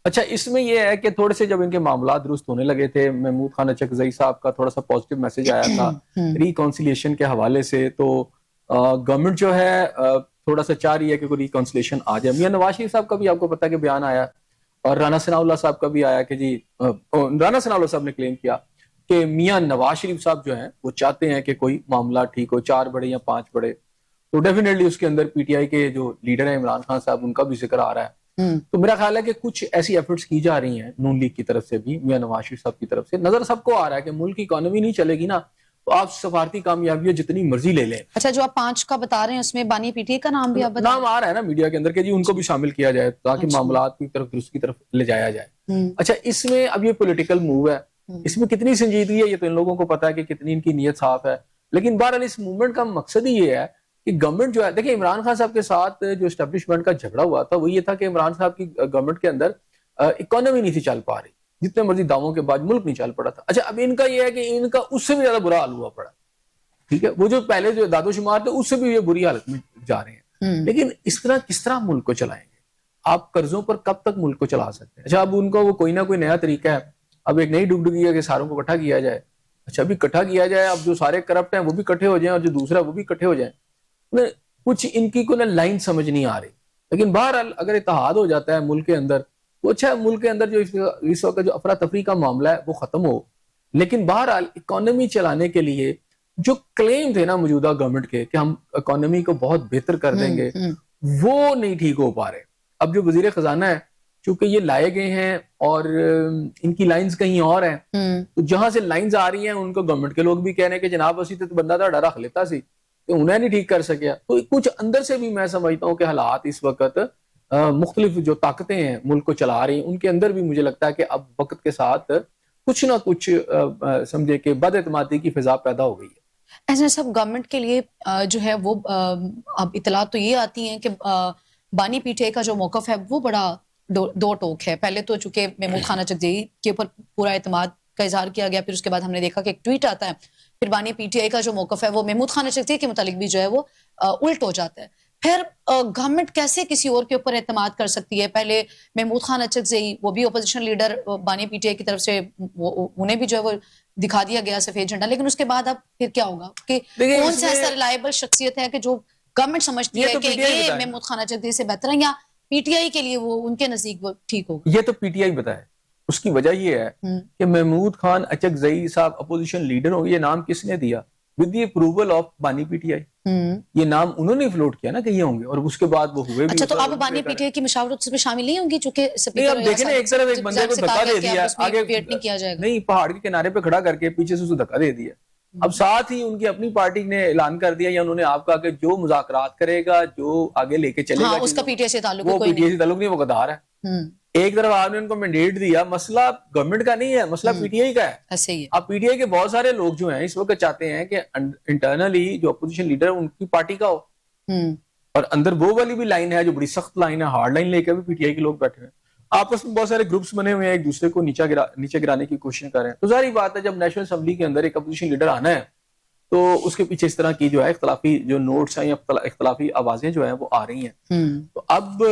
اچھا اس میں یہ ہے کہ تھوڑے سے جب ان کے معاملات درست ہونے لگے تھے, محمود خان اچکزئی صاحب کا تھوڑا سا پازیٹیو میسج آیا تھا ریکانسیلیشن کے حوالے سے, تو گورنمنٹ جو ہے تھوڑا سا چاہ رہی ہے کہ کوئی ریکانسیلیشن آ جائے. میاں نواز شریف صاحب کا بھی آپ کو پتا ہے کہ بیان آیا, اور رانا ثناء اللہ صاحب کا بھی آیا کہ جی رانا ثناء اللہ صاحب نے کلیم کیا کہ میاں نواز شریف صاحب جو ہیں وہ چاہتے ہیں کہ کوئی معاملہ ٹھیک ہو, 4 بڑے یا 5 بڑے. تو ڈیفینیٹلی اس کے اندر پی ٹی آئی کے جو لیڈر ہیں عمران خان صاحب, ان کا بھی ذکر آ رہا ہے. تو میرا خیال ہے کہ کچھ ایسی ایفرٹس کی جا رہی ہیں نون لیگ کی طرف سے بھی, میاں نواز شریف صاحب کی طرف سے. نظر سب کو آ رہا ہے کہ ملک کی اکانومی نہیں چلے گی نا, تو آپ سفارتی کامیابیاں جتنی مرضی لے لیں. اچھا جو آپ 5 کا بتا رہے ہیں اس میں بانی پی ٹی آئی کا نام بھی آپ بتا نام آ رہا ہے نا میڈیا کے اندر کہ جی ان کو بھی شامل کیا جائے تاکہ معاملات کی طرف درست کی طرف لے جایا جائے. اچھا اس میں اب یہ پولیٹیکل موو ہے, اس میں کتنی سنجیدگی ہے یہ تو ان لوگوں کو پتا ہے کہ کتنی ان کی نیت صاف ہے. لیکن بہرحال اس موومنٹ کا مقصد ہی یہ ہے کہ گورنمنٹ جو ہے, دیکھیں عمران خان صاحب کے ساتھ جو اسٹیبلشمنٹ کا جھگڑا ہوا تھا وہ یہ تھا کہ عمران صاحب کی گورنمنٹ کے اندر اکانومی نہیں تھی چل پا رہی, جتنے مرضی دعووں کے بعد ملک نہیں چل پڑا تھا. اچھا اب ان کا یہ ہے کہ ان کا اس سے بھی زیادہ برا حال ہوا پڑا, ٹھیک ہے, وہ جو پہلے جو داد و شمار تھے اس سے بھی یہ بری حالت میں جا رہے ہیں. لیکن اس طرح کس طرح ملک کو چلائیں گے آپ, قرضوں پر کب تک ملک کو چلا سکتے ہیں. اچھا اب ان کو وہ کوئی نہ کوئی نیا طریقہ ہے, اب ایک نئی ڈگڈگی ہے کہ ساروں کو اکٹھا کیا جائے. اچھا ابھی اکٹھا کیا جائے, اب جو سارے کرپٹ ہیں وہ بھی اکٹھے ہو جائیں اور جو دوسرا وہ بھی اکٹھے ہو جائیں. کچھ ان کی کوئی لائن سمجھ نہیں آ رہی. لیکن بہرحال اگر اتحاد ہو جاتا ہے ملک کے اندر تو اچھا ہے, ملک کے اندر جو اس وقت جو افراتفری کا معاملہ ہے وہ ختم ہو. لیکن بہرحال اکانومی چلانے کے لیے جو کلیم تھے نا موجودہ گورنمنٹ کے کہ ہم اکانومی کو بہت بہتر کر دیں گے, وہ نہیں ٹھیک ہو پا رہے. اب جو وزیر خزانہ ہے چونکہ یہ لائے گئے ہیں اور ان کی لائنز کہیں اور ہیں, تو جہاں سے لائنز آ رہی ہیں ان کو گورنمنٹ کے لوگ بھی کہہ رہے ہیں کہ جناب اسی تو بندہ تھا رکھ لیتا سی, کہ انہیں نہیں ٹھیک کر سکیا. تو کچھ اندر سے بھی میں سمجھتا ہوں کہ حالات اس وقت مختلف جو طاقتیں ہیں ملک کو چلا رہی ہیں ان کے اندر بھی مجھے لگتا ہے کہ اب وقت کے ساتھ کچھ نہ کچھ سمجھے کہ بد اعتمادی کی فضا پیدا ہو گئی ہے. ایسا سب گورنمنٹ کے لیے جو ہے وہ اب اطلاعات تو یہ آتی ہیں کہ بانی پی ٹی آئی کا جو موقف ہے وہ بڑا دو ٹوک ہے. پہلے تو چونکہ محمود خان اچکزئی کے اوپر پورا اعتماد کا اظہار کیا گیا, پھر اس کے بعد ہم نے دیکھا کہ ایک ٹویٹ آتا ہے, پھر بانی پی ٹی آئی کا جو موقف ہے وہ محمود خان اچکزئی کے متعلق بھی جو ہے وہ الٹ ہو جاتا ہے. پھر گورنمنٹ کیسے کسی اور کے اوپر اعتماد کر سکتی ہے؟ پہلے محمود خان اچکزئی وہ بھی اپوزیشن لیڈر بانی پی ٹی آئی کی طرف سے انہیں بھی جو ہے وہ دکھا دیا گیا سفید جھنڈا, لیکن اس کے بعد اب پھر کیا ہوگا کہ کون سا ایسا ریلائبل شخصیت ہے کہ جو گورنمنٹ سمجھتی ہے کہ یہ محمود خان اچکزئی سے بہتر ہے, یا پی ٹی آئی کے لیے وہ ان کے نزدیک وہ ٹھیک ہوگا؟ یہ تو پی ٹی آئی بتائے. اس کی وجہ یہ ہے کہ محمود خان اچکزئی صاحب اپوزیشن لیڈر ہوں گے, یہ نام کس نے دیا؟ ود دی اپروول آف بانی پی ٹی آئی. یہ نام انہوں نے فلوٹ کیا نا کہ یہ ہوں گے, اور اس کے بعد وہ ہوئے بھی. اچھا تو اب بانی پی ٹی آئی کی مشاورت اس میں شامل نہیں ہوں گی چونکہ اب دیکھیں ایک طرف ایک بندے کو دھکا دے دیا, آگے نہیں پہاڑ کے کنارے پہ کھڑا کر کے پیچھے سے اسے دھکا دے دیا. اب ساتھ ہی ان کی اپنی پارٹی نے اعلان کر دیا, یا انہوں نے آپ کہا کہ جو مذاکرات کرے گا, جو آگے لے کے چلے گا, اس کا پی ٹی آئی سے تعلق وہ پی ٹی آئی سے تعلق نہیں, وہ غدار ہے. ایک طرف آپ نے ان کو مینڈیٹ دیا, مسئلہ گورنمنٹ کا نہیں ہے, مسئلہ پی ٹی آئی کا ہے. ایسے ہی اب پی ٹی آئی کے بہت سارے لوگ جو ہیں اس وقت چاہتے ہیں کہ انٹرنلی جو اپوزیشن لیڈر ہے ان کی پارٹی کا ہو, اور اندر وہ والی بھی لائن ہے جو بڑی سخت لائن ہے, ہارڈ لائن لے کے بھی پی ٹی آئی کے لوگ بیٹھے ہیں. آپس میں بہت سارے گروپس بنے ہوئے ہیں, ایک دوسرے کو نیچے گرانے کی کوشش کر رہے ہیں. تو ظاہری بات ہے جب نیشنل اسمبلی کے اندر ایک اپوزیشن لیڈر آنا ہے تو اس کے پیچھے اس طرح کی جو ہے اختلافی جو نوٹس ہیں یا اختلافی آوازیں جو ہیں وہ آ رہی ہیں. تو اب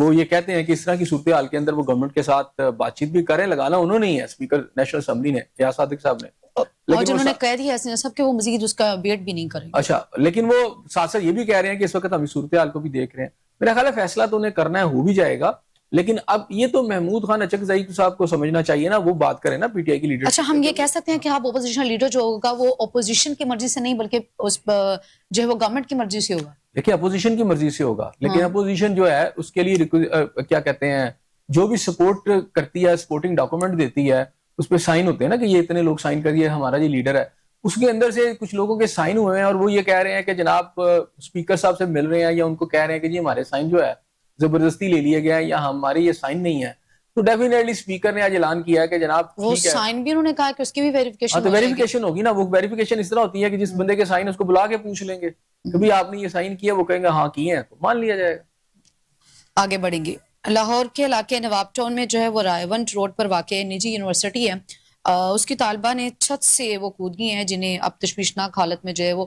وہ یہ کہتے ہیں کہ اس طرح کی صورتحال کے اندر وہ گورنمنٹ کے ساتھ بات چیت بھی کریں, لگانا انہوں نے ہی ہے اسپیکر نیشنل اسمبلی نے ایاز صادق صاحب نے, اور جنہوں نے کہہ دیا ہے سب کہ وہ مزید اس کا ویٹ بھی نہیں کریں. اچھا لیکن وہ ساتھ ساتھ یہ بھی کہہ رہے ہیں کہ اس وقت ہم اس صورتحال کو بھی دیکھ رہے ہیں. میرا خیال ہے فیصلہ تو انہیں کرنا ہے, ہو بھی جائے گا, لیکن اب یہ تو محمود خان اچکزئی صاحب کو سمجھنا چاہیے نا, وہ بات کریں نا پی ٹی آئی کی لیڈر. اچھا ہم یہ کہہ سکتے ہیں کہ آپ اپوزیشن لیڈر جو ہوگا وہ اپوزیشن کی مرضی سے نہیں بلکہ اس جو ہے وہ گورنمنٹ کی مرضی سے ہوگا. دیکھیں اپوزیشن کی مرضی سے ہوگا, لیکن اپوزیشن جو ہے اس کے لیے کیا کہتے ہیں, جو بھی سپورٹ کرتی ہے, سپورٹنگ ڈاکومنٹ دیتی ہے, اس پہ سائن ہوتے ہیں نا کہ یہ اتنے لوگ سائن کریے, ہمارا یہ لیڈر ہے. اس کے اندر سے کچھ لوگوں کے سائن ہوئے ہیں اور وہ یہ کہہ رہے ہیں کہ جناب اسپیکر صاحب سے مل رہے ہیں یا ان کو کہہ رہے ہیں کہ جی ہمارے سائن جو ہے زبردستی لے لیے گئے ہیں یا ہمارے یہ سائن نہیں ہے. تو ڈیفینیٹلی اسپیکر نے آج اعلان کیا ہے کہ جناب وہ سائن بھی انہوں نے کہا کہ اس کی بھی ویریفیکیشن تو ویریفیکیشن ہوگی نا. وہ ویریفیکیشن اس طرح ہوتی ہے کہ جس بندے کے سائن اس کو بلا کے پوچھ لیں گے کبھی آپ نے یہ سائن کیا, وہ کہیں گے ہاں کیے ہیں, تو مان لیا جائے گا. آگے بڑھیں گے. لاہور کے علاقے نواب ٹاؤن میں جو ہے وہ رائے ونٹ روڈ پر واقع نجی یونیورسٹی ہے, اس کی طالبہ نے چھت سے وہ کود گئی ہیں جنہیں اب تشویشناک حالت میں جو ہے وہ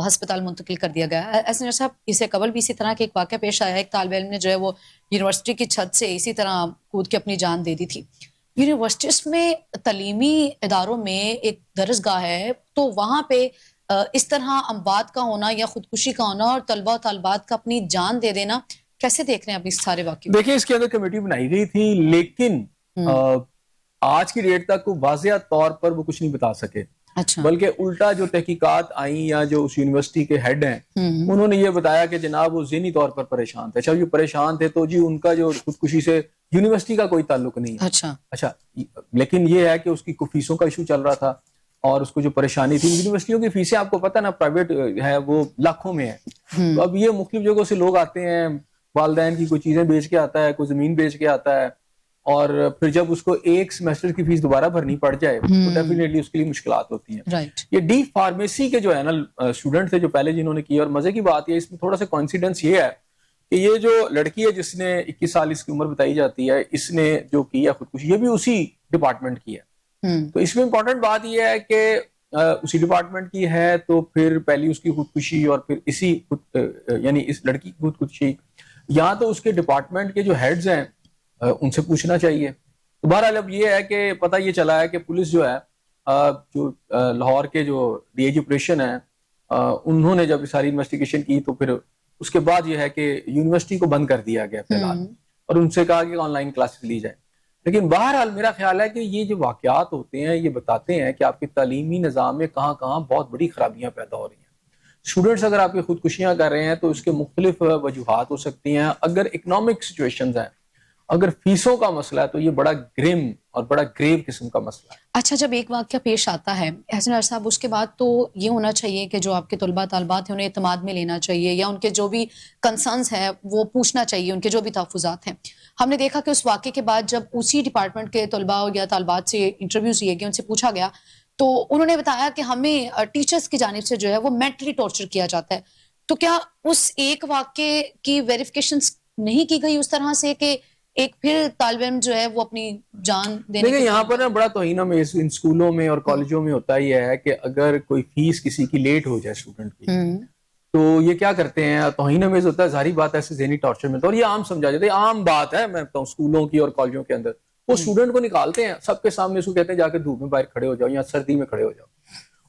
ہسپتال منتقل کر دیا گیا ہے. ایسے صاحب اسے قبل بھی اسی طرح کے ایک واقعہ پیش آیا ہے, ایک طالب علم نے جو ہے وہ یونیورسٹی کی چھت سے اسی طرح کود کے اپنی جان دے دی تھی. یونیورسٹیز میں تعلیمی اداروں میں ایک درسگاہ ہے, تو وہاں پہ اس طرح اموات کا ہونا یا خودکشی کا ہونا اور طلبہ و طالبات کا اپنی جان دے دینا, کیسے دیکھ رہے ہیں آپ اس سارے واقعے؟ دیکھیں اس کے اندر کمیٹی بنائی گئی تھی, لیکن آج کی ڈیٹ تک واضح طور پر وہ کچھ نہیں بتا سکے. اچھا. بلکہ الٹا جو تحقیقات آئیں یا جو اس یونیورسٹی کے ہیڈ ہیں انہوں نے یہ بتایا کہ جناب وہ ذہنی طور پر پریشان تھے. اچھا یہ پریشان تھے تو جی ان کا جو خودکشی سے یونیورسٹی کا کوئی تعلق نہیں ہے. اچھا لیکن یہ ہے کہ اس کی فیسوں کا ایشو چل رہا تھا اور اس کو جو پریشانی تھی, یونیورسٹیوں کی فیسیں آپ کو پتہ نا پرائیویٹ ہے وہ لاکھوں میں ہے. تو اب یہ مختلف جگہوں سے لوگ آتے ہیں, والدین کی کوئی چیزیں بیچ کے آتا ہے, کوئی زمین بیچ کے آتا ہے, اور پھر جب اس کو ایک سیمسٹر کی فیس دوبارہ بھرنی پڑ جائے تو ڈیفینیٹلی اس کے لیے مشکلات ہوتی ہیں. یہ ڈی فارمیسی کے جو ہے نا اسٹوڈنٹ تھے جو پہلے جنہوں نے کیا, اور مزے کی بات یہ اس میں تھوڑا سا کوئنسیڈنس یہ ہے کہ یہ جو لڑکی ہے جس نے 21 سال اس کی عمر بتائی جاتی ہے, اس نے جو کی ہے خودکشی, یہ بھی اسی ڈپارٹمنٹ کی ہے. تو اس میں امپورٹنٹ بات یہ ہے کہ اسی ڈپارٹمنٹ کی ہے تو پھر پہلی اس کی خودکشی اور پھر اسی یعنی اس لڑکی کی خودکشی, یہاں تو اس کے ڈپارٹمنٹ کے جو ہیڈز ہیں ان سے پوچھنا چاہیے. تو بہرحال اب یہ ہے کہ پتہ یہ چلا ہے کہ پولیس جو ہے جو لاہور کے جو ڈی ایچ آپریشن ہیں انہوں نے جب ساری انویسٹیگیشن کی تو پھر اس کے بعد یہ ہے کہ یونیورسٹی کو بند کر دیا گیا فی الحال, اور ان سے کہا کہ آن لائن کلاسز لی جائیں. لیکن بہرحال میرا خیال ہے کہ یہ جو واقعات ہوتے ہیں یہ بتاتے ہیں کہ آپ کے تعلیمی نظام میں کہاں کہاں بہت بڑی خرابیاں پیدا ہو رہی ہیں. اسٹوڈنٹس اگر آپ کی خودکشیاں کر رہے ہیں تو اس کے مختلف وجوہات ہو سکتی ہیں. اگر اکنامک سچویشنز ہیں, اگر فیسوں کا مسئلہ ہے تو یہ بڑا گرم اور بڑا گریو قسم کا مسئلہ ہے. اچھا جب ایک واقعہ پیش آتا ہے حسن صاحب, اس کے بعد تو یہ ہونا چاہیے کہ جو آپ کے طلبہ طالبات ہیں انہیں اعتماد میں لینا چاہیے, یا ان کے جو بھی کنسرنز ہیں وہ پوچھنا چاہیے, ان کے جو بھی تحفظات ہیں. ہم نے دیکھا کہ اس واقعے کے بعد جب اسی ڈپارٹمنٹ کے طلبہ یا طالبات سے انٹرویوز لیے گئے, ان سے پوچھا گیا تو انہوں نے بتایا کہ ہمیں ٹیچرز کی جانب سے جو ہے وہ مینٹلی ٹارچر کیا جاتا ہے. تو کیا اس ایک واقعے کی ویریفیکیشنز نہیں کی گئی اس طرح سے کہ ایک پھر طالب علم جو ہے وہ اپنی جان دینے دیکھیں یہاں پر نا بڑا توہین میں ان اسکولوں میں اور کالجوں میں ہوتا یہ ہے کہ اگر کوئی فیس کسی کی لیٹ ہو جائے اسٹوڈنٹ کی تو یہ کیا کرتے ہیں, توہین میں ہوتا ہے, ظاہری بات ہے ایسے ذہنی ٹارچر میں, اور یہ عام سمجھا جاتا ہے, عام بات ہے میں بتاؤں اسکولوں کی اور کالجوں کے اندر. وہ اسٹوڈنٹ کو نکالتے ہیں سب کے سامنے, اس کو کہتے ہیں جا کے دھوپ میں باہر کھڑے ہو جاؤ یا سردی میں کھڑے ہو جاؤ,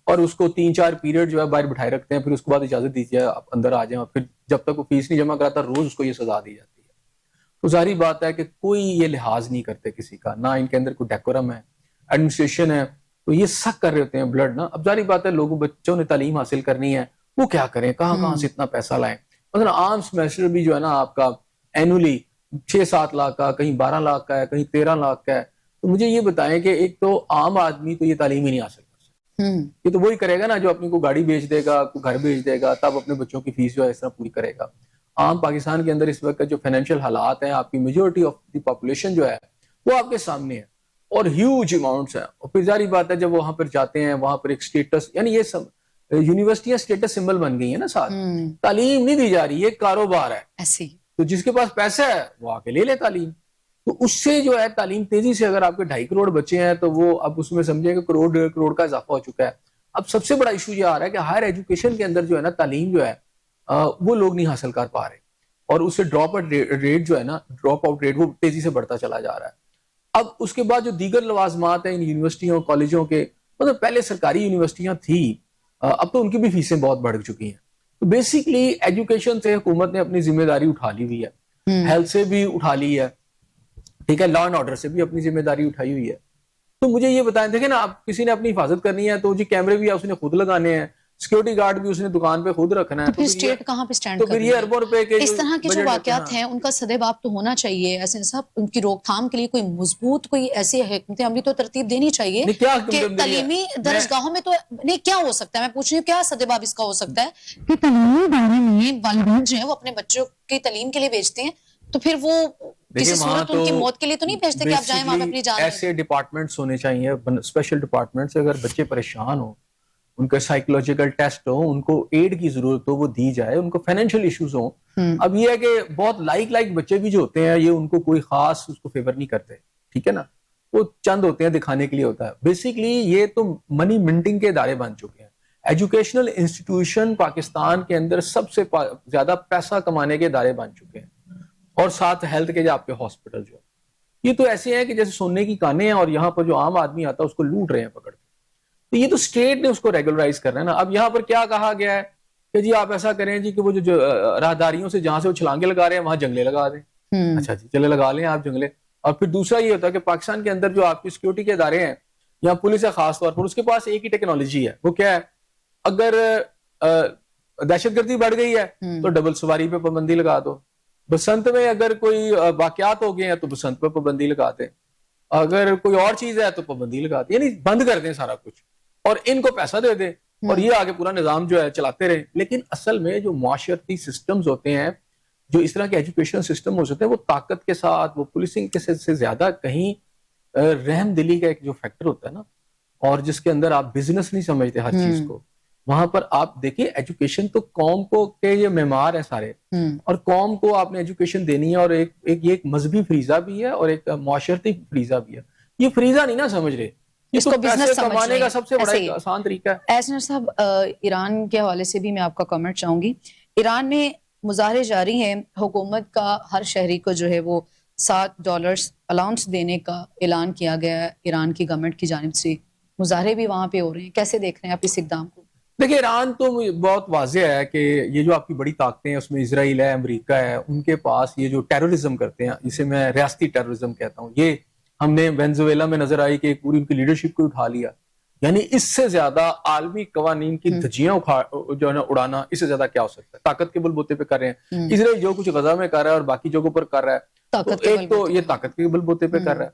اور اس کو 3-4 پیریڈ جو ہے باہر بٹھائے رکھتے ہیں, پھر اس کے بعد اجازت دیجیے آپ اندر آ جائیں, اور پھر جب تک وہ فیس نہیں جمع کراتا روز اس کو یہ سزا دی جاتی ہے. تو ظاہری بات ہے کہ کوئی یہ لحاظ نہیں کرتے کسی کا, نہ ان کے اندر کوئی ڈیکورم ہے, ایڈمنسٹریشن ہے, تو یہ سخت کر رہے ہوتے ہیں بلڈ نا. اب ظاہری بات ہے لوگوں بچوں نے تعلیم حاصل کرنی ہے, وہ کیا کریں, کہاں سے اتنا پیسہ لائیں. مثلا عام سیمیسٹر بھی جو ہے نا آپ کا اینولی 6-7 لاکھ کا, کہیں 12 لاکھ کا ہے, کہیں 13 لاکھ کا ہے. تو مجھے یہ بتائیں کہ ایک تو عام آدمی تو یہ تعلیم ہی نہیں حاصل کر سکتا, یہ تو وہی کرے گا نا جو اپنی کو گاڑی بیچ دے گا, کو گھر بیچ دے گا, تب اپنے بچوں کی فیس جو ہے اس طرح پوری کرے گا. عام پاکستان کے اندر اس وقت جو فائنینشیل حالات ہیں, آپ کی میجورٹی آف دی پاپولیشن جو ہے وہ آپ کے سامنے ہے, اور ہیوج اماؤنٹس ہیں. اور پھر ظاہری بات ہے جب وہاں پر جاتے ہیں وہاں پر ایک سٹیٹس, یعنی یہ سب یونیورسٹیاں سٹیٹس سمبل بن گئی ہیں نا ساتھ. تعلیم نہیں دی جا رہی, یہ کاروبار ہے ایسی, تو جس کے پاس پیسہ ہے وہ آ کے لے لے تعلیم. تو اس سے جو ہے تعلیم تیزی سے, اگر آپ کے 2.5 کروڑ بچے ہیں تو وہ اب اس میں سمجھیں کہ کروڑ 1.5 کروڑ کا اضافہ ہو چکا ہے. اب سب سے بڑا ایشو یہ آ رہا ہے کہ ہائر ایجوکیشن کے اندر جو ہے نا تعلیم جو ہے وہ لوگ نہیں حاصل کر پا رہے, اور اس سے ڈراپ آؤٹ ریٹ جو ہے نا, ڈراپ آؤٹ ریٹ وہ تیزی سے بڑھتا چلا جا رہا ہے. اب اس کے بعد جو دیگر لوازمات ہیں ان یونیورسٹیوں کالجوں کے, مطلب پہلے سرکاری یونیورسٹیاں تھیں, اب تو ان کی بھی فیسیں بہت بڑھ چکی ہیں. تو بیسیکلی ایجوکیشن سے حکومت نے اپنی ذمہ داری اٹھا لی ہوئی ہے, ہیلتھ سے بھی اٹھا لی ہے, ٹھیک ہے, لا اینڈ آرڈر سے بھی اپنی ذمہ داری اٹھائی ہوئی ہے. تو مجھے یہ بتائیں, دیکھیں نا, آپ کسی نے اپنی حفاظت کرنی ہے تو جی کیمرے بھی اس نے خود لگانے ہیں, سیکورٹی گارڈ بھی اس نے دکان پہ خود رکھنا ہے, تو پھر اسٹیٹ کہاں پہ اسٹینڈ تو کر پھر رہی یہ ہے؟ اربوں روپے کے اس طرح کے جو واقعات ہیں ان کا سدباب تو ہونا چاہیے. ایسے صاحب ان کی روک تھام کے لیے کوئی مضبوط کوئی ایسی حکمت عملی تو ترتیب دینی چاہیے کہ تعلیمی درسگاہوں میں تو نہیں کیا ہو سکتا ہے, میں پوچھ رہی ہوں کیا سدباب اس کا ہو سکتا ہے کہ تعلیمی ادارے میں والدین جو ہے وہ اپنے بچوں کی تعلیم کے لیے بھیجتے ہیں, تو پھر وہ کسی صورت ان کی موت کے لیے تو نہیں بھیجتے کہ آپ جائیں وہاں پہ اپنی جان. ایسے ڈپارٹمنٹس ہونے چاہیے, اسپیشل ڈپارٹمنٹس, اگر بچے پریشان ہوں, ان کا سائیکولوجیکل ٹیسٹ ہو, ان کو ایڈ کی ضرورت ہو وہ دی جائے, ان کو فائنینشیل ایشوز ہوں. اب یہ ہے کہ بہت لائک بچے بھی جو ہوتے ہیں یہ ان کو کوئی خاص اس کو فیور نہیں کرتے, ٹھیک ہے نا, وہ چند ہوتے ہیں دکھانے کے لیے ہوتا ہے. بیسیکلی یہ تو منی منٹنگ کے ادارے بن چکے ہیں. ایجوکیشنل انسٹیٹیوشن پاکستان کے اندر سب سے زیادہ پیسہ کمانے کے ادارے بن چکے ہیں, اور ساتھ ہیلتھ کے جو آپ کے ہاسپٹل جو یہ تو ایسے ہیں کہ جیسے سونے کی کانیں ہیں, اور یہاں پر جو عام آدمی آتا ہے اس کو لوٹ رہے ہیں پکڑ کے. تو یہ تو اسٹیٹ نے اس کو ریگولرائز کرنا ہے نا. اب یہاں پر کیا کہا گیا ہے کہ جی آپ ایسا کریں جی کہ وہ جو راہداریوں سے جہاں سے وہ چھلانگے لگا رہے ہیں وہاں جنگلے لگا دیں. اچھا جی چلے لگا لیں آپ جنگلے. اور پھر دوسرا یہ ہوتا ہے کہ پاکستان کے اندر جو آپ کی سیکورٹی کے ادارے ہیں یا پولیس ہے خاص طور پر, اس کے پاس ایک ہی ٹیکنالوجی ہے, وہ کیا ہے, اگر دہشت گردی بڑھ گئی ہے تو ڈبل سواری پہ پابندی لگا دو, بسنت میں اگر کوئی واقعات ہو گئے ہیں تو بسنت پہ پابندی لگا دیں, اگر کوئی اور چیز ہے تو پابندی لگا دیں, یعنی بند کر دیں سارا کچھ اور ان کو پیسہ دے دیں اور یہ آگے پورا نظام جو ہے چلاتے رہیں. لیکن اصل میں جو معاشرتی سسٹمز ہوتے ہیں, جو اس طرح کے ایجوکیشن سسٹم ہو سکتے ہیں, وہ طاقت کے ساتھ, وہ پولیسنگ کے سے زیادہ کہیں رحم دلی کا ایک جو فیکٹر ہوتا ہے نا, اور جس کے اندر آپ بزنس نہیں سمجھتے ہر چیز کو, وہاں پر آپ دیکھیں ایجوکیشن تو قوم کو کے یہ معمار ہیں سارے, اور قوم کو آپ نے ایجوکیشن دینی ہے, اور ایک مذہبی فریضہ بھی ہے اور ایک معاشرتی فریضہ بھی ہے. یہ فریضہ نہیں نا سمجھ رہے, اس کو بزنس کمانے کا سب سے بڑا ایک آسان طریقہ ہے. ایسنر صاحب, ایران کے حوالے سے بھی میں آپ کا کامنٹ چاہوں گی. ایران میں مظاہرے جاری ہیں, حکومت کا ہر شہری کو جو ہے وہ $7 الاؤنس دینے کا اعلان کیا گیا ہے ایران کی گورنمنٹ کی جانب سے. مظاہرے بھی وہاں پہ ہو رہے ہیں, کیسے دیکھ رہے ہیں آپ اس اقدام کو؟ دیکھیں ایران تو بہت واضح ہے کہ یہ جو آپ کی بڑی طاقتیں ہیں اس میں اسرائیل ہے, امریکہ ہے, ان کے پاس یہ جو ٹیررزم کرتے ہیں, اسے میں ریاستی ٹیررزم کہتا ہوں, یہ ہم نے وینزویلا میں نظر آئی کہ پوری ان کی لیڈرشپ کو اٹھا لیا. یعنی اس سے زیادہ عالمی قوانین کی دھجیاں جو ہے نا اڑانا, اس سے زیادہ کیا ہو سکتا ہے. طاقت کے بل بوتے پہ کر رہے ہیں, اسرائیل جو کچھ غزہ میں کر رہا ہے اور باقی جگہوں پر کر رہا ہے, تو ایک تو یہ طاقت کے بل بوتے پہ کر رہا ہے.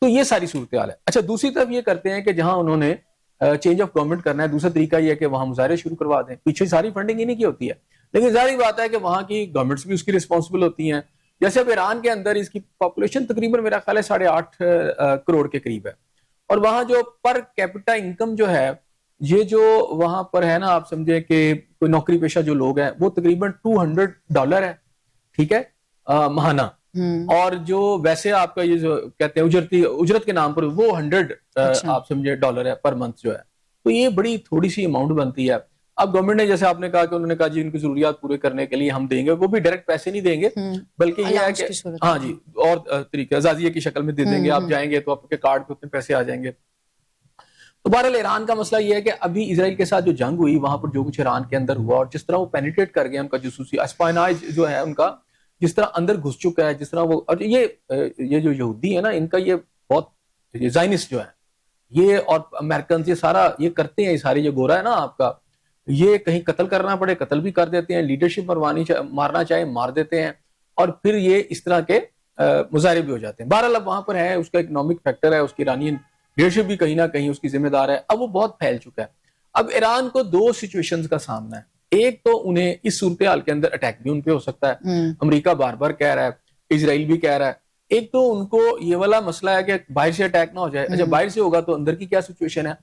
تو یہ ساری صورتحال ہے. اچھا دوسری طرف یہ کرتے ہیں کہ جہاں انہوں نے چینج آف گورنمنٹ کرنا ہے, دوسرا طریقہ یہ ہے کہ وہاں مظاہرے شروع کروا دیں. پیچھے ساری فنڈنگ انہی کی ہوتی ہے, لیکن ظاہری بات ہے کہ وہاں کی گورنمنٹس بھی اس کی رسپانسبل ہوتی ہیں. جیسے اب ایران کے اندر اس کی پاپولیشن تقریباً میرا خیال ہے 8.5 کروڑ کے قریب ہے, اور وہاں جو پر کیپٹا انکم جو ہے, یہ جو وہاں پر ہے نا, آپ سمجھیں کہ کوئی نوکری پیشہ جو لوگ ہیں وہ تقریباً $200 ہے, ٹھیک ہے, ماہانہ. اور جو ویسے آپ کا یہ جو کہتے ہیں اجرت کے نام پر وہ 100 آپ سمجھے ڈالر ہے پر منتھ جو ہے. تو یہ بڑی تھوڑی سی اماؤنٹ بنتی ہے. اب گورنمنٹ نے جیسے آپ نے کہا کہ انہوں نے کہا جی ان کی ضروریات پورے کرنے کے لیے ہم دیں گے, وہ بھی ڈائریکٹ پیسے نہیں دیں گے, بلکہ یہ ہے کہ ہاں جی اور طریقہ اعزازیہ کی شکل میں دے دیں گے. آپ جائیں گے تو آپ کے کارڈ پہ اتنے پیسے آ جائیں گے. تو بہرحال ایران کا مسئلہ یہ ہے کہ ابھی اسرائیل کے ساتھ جو جنگ ہوئی وہاں پر جو کچھ ایران کے اندر ہوا, اور جس طرح وہ پینیٹریٹ کر گیا, ان کا جاسوسی اسپائناج جو ہے ان کا جس طرح اندر گھس چکا ہے, جس طرح وہ, اور یہ جو یہودی ہے نا, ان کا یہ بہت زائنسٹ جو ہے یہ, اور امریکنز یہ سارا یہ کرتے ہیں, یہ ساری جو گورا ہے نا آپ کا, یہ کہیں قتل کرنا پڑے قتل بھی کر دیتے ہیں, لیڈرشپ مارنا چاہے مار دیتے ہیں, اور پھر یہ اس طرح کے مظاہرے بھی ہو جاتے ہیں. بہرحال اب وہاں پر ہے اس کا اکنامک فیکٹر ہے, اس کی ایرانین لیڈرشپ بھی کہیں نہ کہیں اس کی ذمہ دار ہے. اب وہ بہت پھیل چکا ہے. اب ایران کو 2 سچویشنز کا سامنا ہے. ایک تو انہیں اس صورتحال کے اندر اٹیک بھی ان پہ ہو سکتا ہے, امریکہ بار بار کہہ رہا ہے, اسرائیل بھی کہہ رہا ہے. ایک تو ان کو یہ والا مسئلہ ہے کہ باہر سے اٹیک نہ ہو جائے. اچھا باہر سے ہوگا تو اندر کی کیا سچویشن ہے؟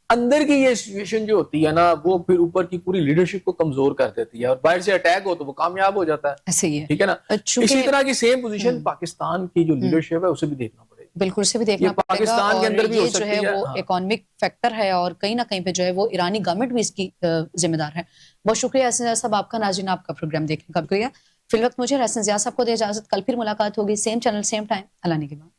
اندر کی یہ سچویشن جو ہوتی ہے نا, وہ پھر اوپر کی پوری لیڈرشپ کو کمزور کر دیتی ہے, اور باہر سے اٹیک ہو تو وہ کامیاب ہو جاتا ہے. ٹھیک ہے نا. اسی طرح کی سیم پوزیشن پاکستان کی جو لیڈرشپ ہے اسے بھی دیکھنا پڑے گا. بالکل سے بھی دیکھنا پڑے گا, اور یہ جو ہے وہ اکانومک فیکٹر ہے, اور کہیں نہ کہیں پہ جو ہے وہ ایرانی گورنمنٹ بھی اس کی ذمہ دار ہے. بہت شکریہ احسن صاحب آپ کا. ناظرین آپ کا پروگرام دیکھنے کا شکریہ. فی الوقت مجھے احسن ضیاء صاحب کو دے اجازت. کل پھر ملاقات ہوگی, سیم چینل سیم ٹائم. اللہ نے کے بعد.